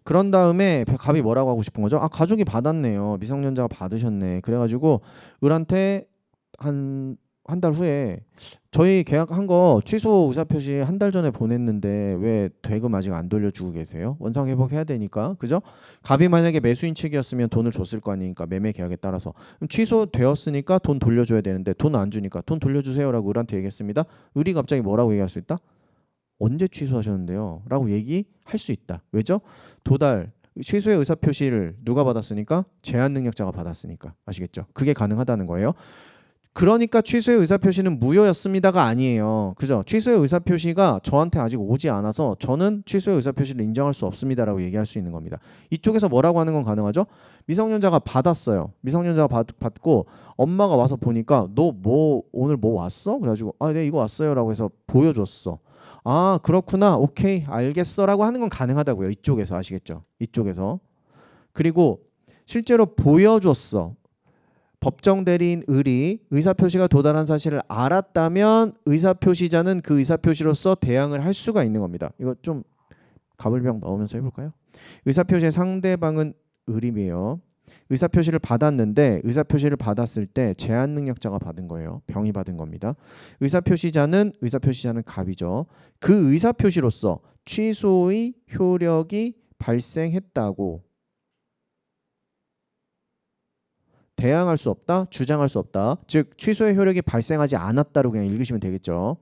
그런 다음에 갑이 뭐라고 하고 싶은 거죠? 아, 가족이 받았네요. 미성년자가 받으셨네. 그래가지고 을한테 한 달 후에 저희 계약한 거 취소 의사표시 한 달 전에 보냈는데 왜 대금 아직 안 돌려주고 계세요? 원상 회복해야 되니까. 그죠? 갑이 만약에 매수인 측이었으면 돈을 줬을 거 아니니까 매매 계약에 따라서. 그럼 취소되었으니까 돈 돌려줘야 되는데 돈 안 주니까 돈 돌려주세요라고 을한테 얘기했습니다. 을이 갑자기 뭐라고 얘기할 수 있다? 언제 취소하셨는데요? 라고 얘기할 수 있다. 왜죠? 도달 취소의 의사표시를 누가 받았으니까? 제한능력자가 받았으니까. 아시겠죠? 그게 가능하다는 거예요. 그러니까 취소의 의사표시는 무효였습니다가 아니에요. 그죠? 취소의 의사표시가 저한테 아직 오지 않아서 저는 취소의 의사표시를 인정할 수 없습니다라고 얘기할 수 있는 겁니다. 이쪽에서 뭐라고 하는 건 가능하죠? 미성년자가 받았어요. 미성년자가 받고 엄마가 와서 보니까 너 뭐 오늘 뭐 왔어? 그래가지고 아, 네 이거 왔어요라고 해서 보여줬어. 아, 그렇구나. 오케이 알겠어라고 하는 건 가능하다고요. 이쪽에서. 아시겠죠? 이쪽에서. 그리고 실제로 보여줬어. 법정 대리인 을이 의사표시가 도달한 사실을 알았다면 의사표시자는 그 의사표시로서 대항을 할 수가 있는 겁니다. 이거 좀 가불병 넣으면서 해볼까요? 의사표시의 상대방은 을이며 의사표시를 받았는데 의사표시를 받았을 때 제한능력자가 받은 거예요. 병이 받은 겁니다. 의사표시자는 갑이죠. 그 의사표시로서 취소의 효력이 발생했다고 대항할 수 없다, 주장할 수 없다. 즉 취소의 효력이 발생하지 않았다로 그냥 읽으시면 되겠죠.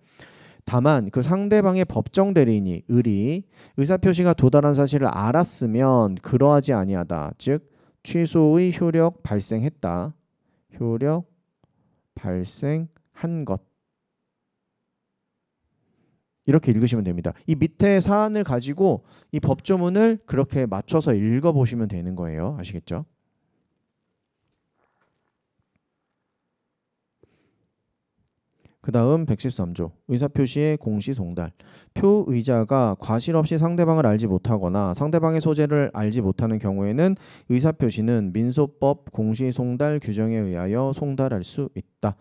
다만 그 상대방의 법정 대리인이 을이 의사표시가 도달한 사실을 알았으면 그러하지 아니하다. 즉 취소의 효력 발생했다. 효력 발생한 것. 이렇게 읽으시면 됩니다. 이 밑에 사안을 가지고 이 법조문을 그렇게 맞춰서 읽어보시면 되는 거예요. 아시겠죠? 그 다음 113조 의사표시의 공시송달. 표의자가 과실 없이 상대방을 알지 못하거나 상대방의 소재를 알지 못하는 경우에는 의사표시는 민소법 공시송달 규정에 의하여 송달할 수 있다.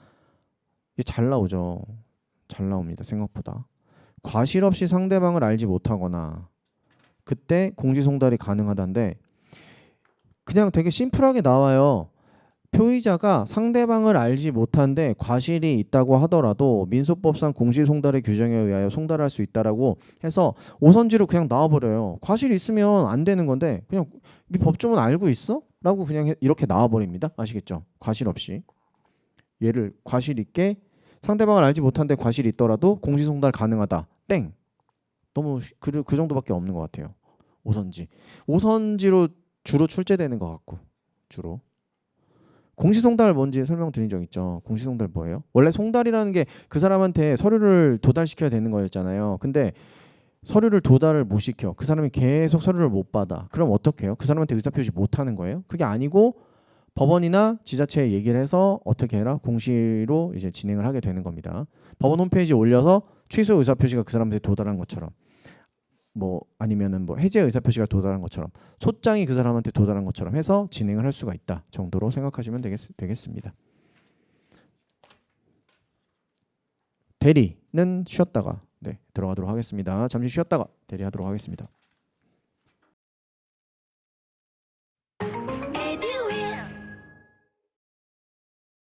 이게 잘 나오죠. 잘 나옵니다. 생각보다. 과실 없이 상대방을 알지 못하거나 그때 공시송달이 가능하다는데 그냥 되게 심플하게 나와요. 표의자가 상대방을 알지 못한데 과실이 있다고 하더라도 민소법상 공시송달의 규정에 의하여 송달할 수 있다라고 해서 오선지로 그냥 나와버려요. 과실이 있으면 안 되는 건데 그냥 이 법조문 알고 있어? 라고 그냥 이렇게 나와버립니다. 아시겠죠? 과실 없이. 얘를 과실 있게 상대방을 알지 못한데 과실이 있더라도 공시송달 가능하다. 땡. 너무 그 정도밖에 없는 것 같아요. 오선지로 주로 출제되는 것 같고 주로. 공시송달 뭔지 설명드린 적 있죠. 공시송달 뭐예요? 원래 송달이라는 게 그 사람한테 서류를 도달시켜야 되는 거였잖아요. 근데 서류를 도달을 못 시켜. 그 사람이 계속 서류를 못 받아. 그럼 어떻게 해요? 그 사람한테 의사표시 못 하는 거예요? 그게 아니고 법원이나 지자체에 얘기를 해서 어떻게 해라? 공시로 이제 진행을 하게 되는 겁니다. 법원 홈페이지에 올려서 취소 의사표시가 그 사람한테 도달한 것처럼 뭐 아니면은 뭐 해제 의사표시가 도달한 것처럼 소장이 그 사람한테 도달한 것처럼 해서 진행을 할 수가 있다 정도로 생각하시면 되겠습니다. 대리는 쉬었다가 네, 들어가도록 하겠습니다. 잠시 쉬었다가 대리하도록 하겠습니다.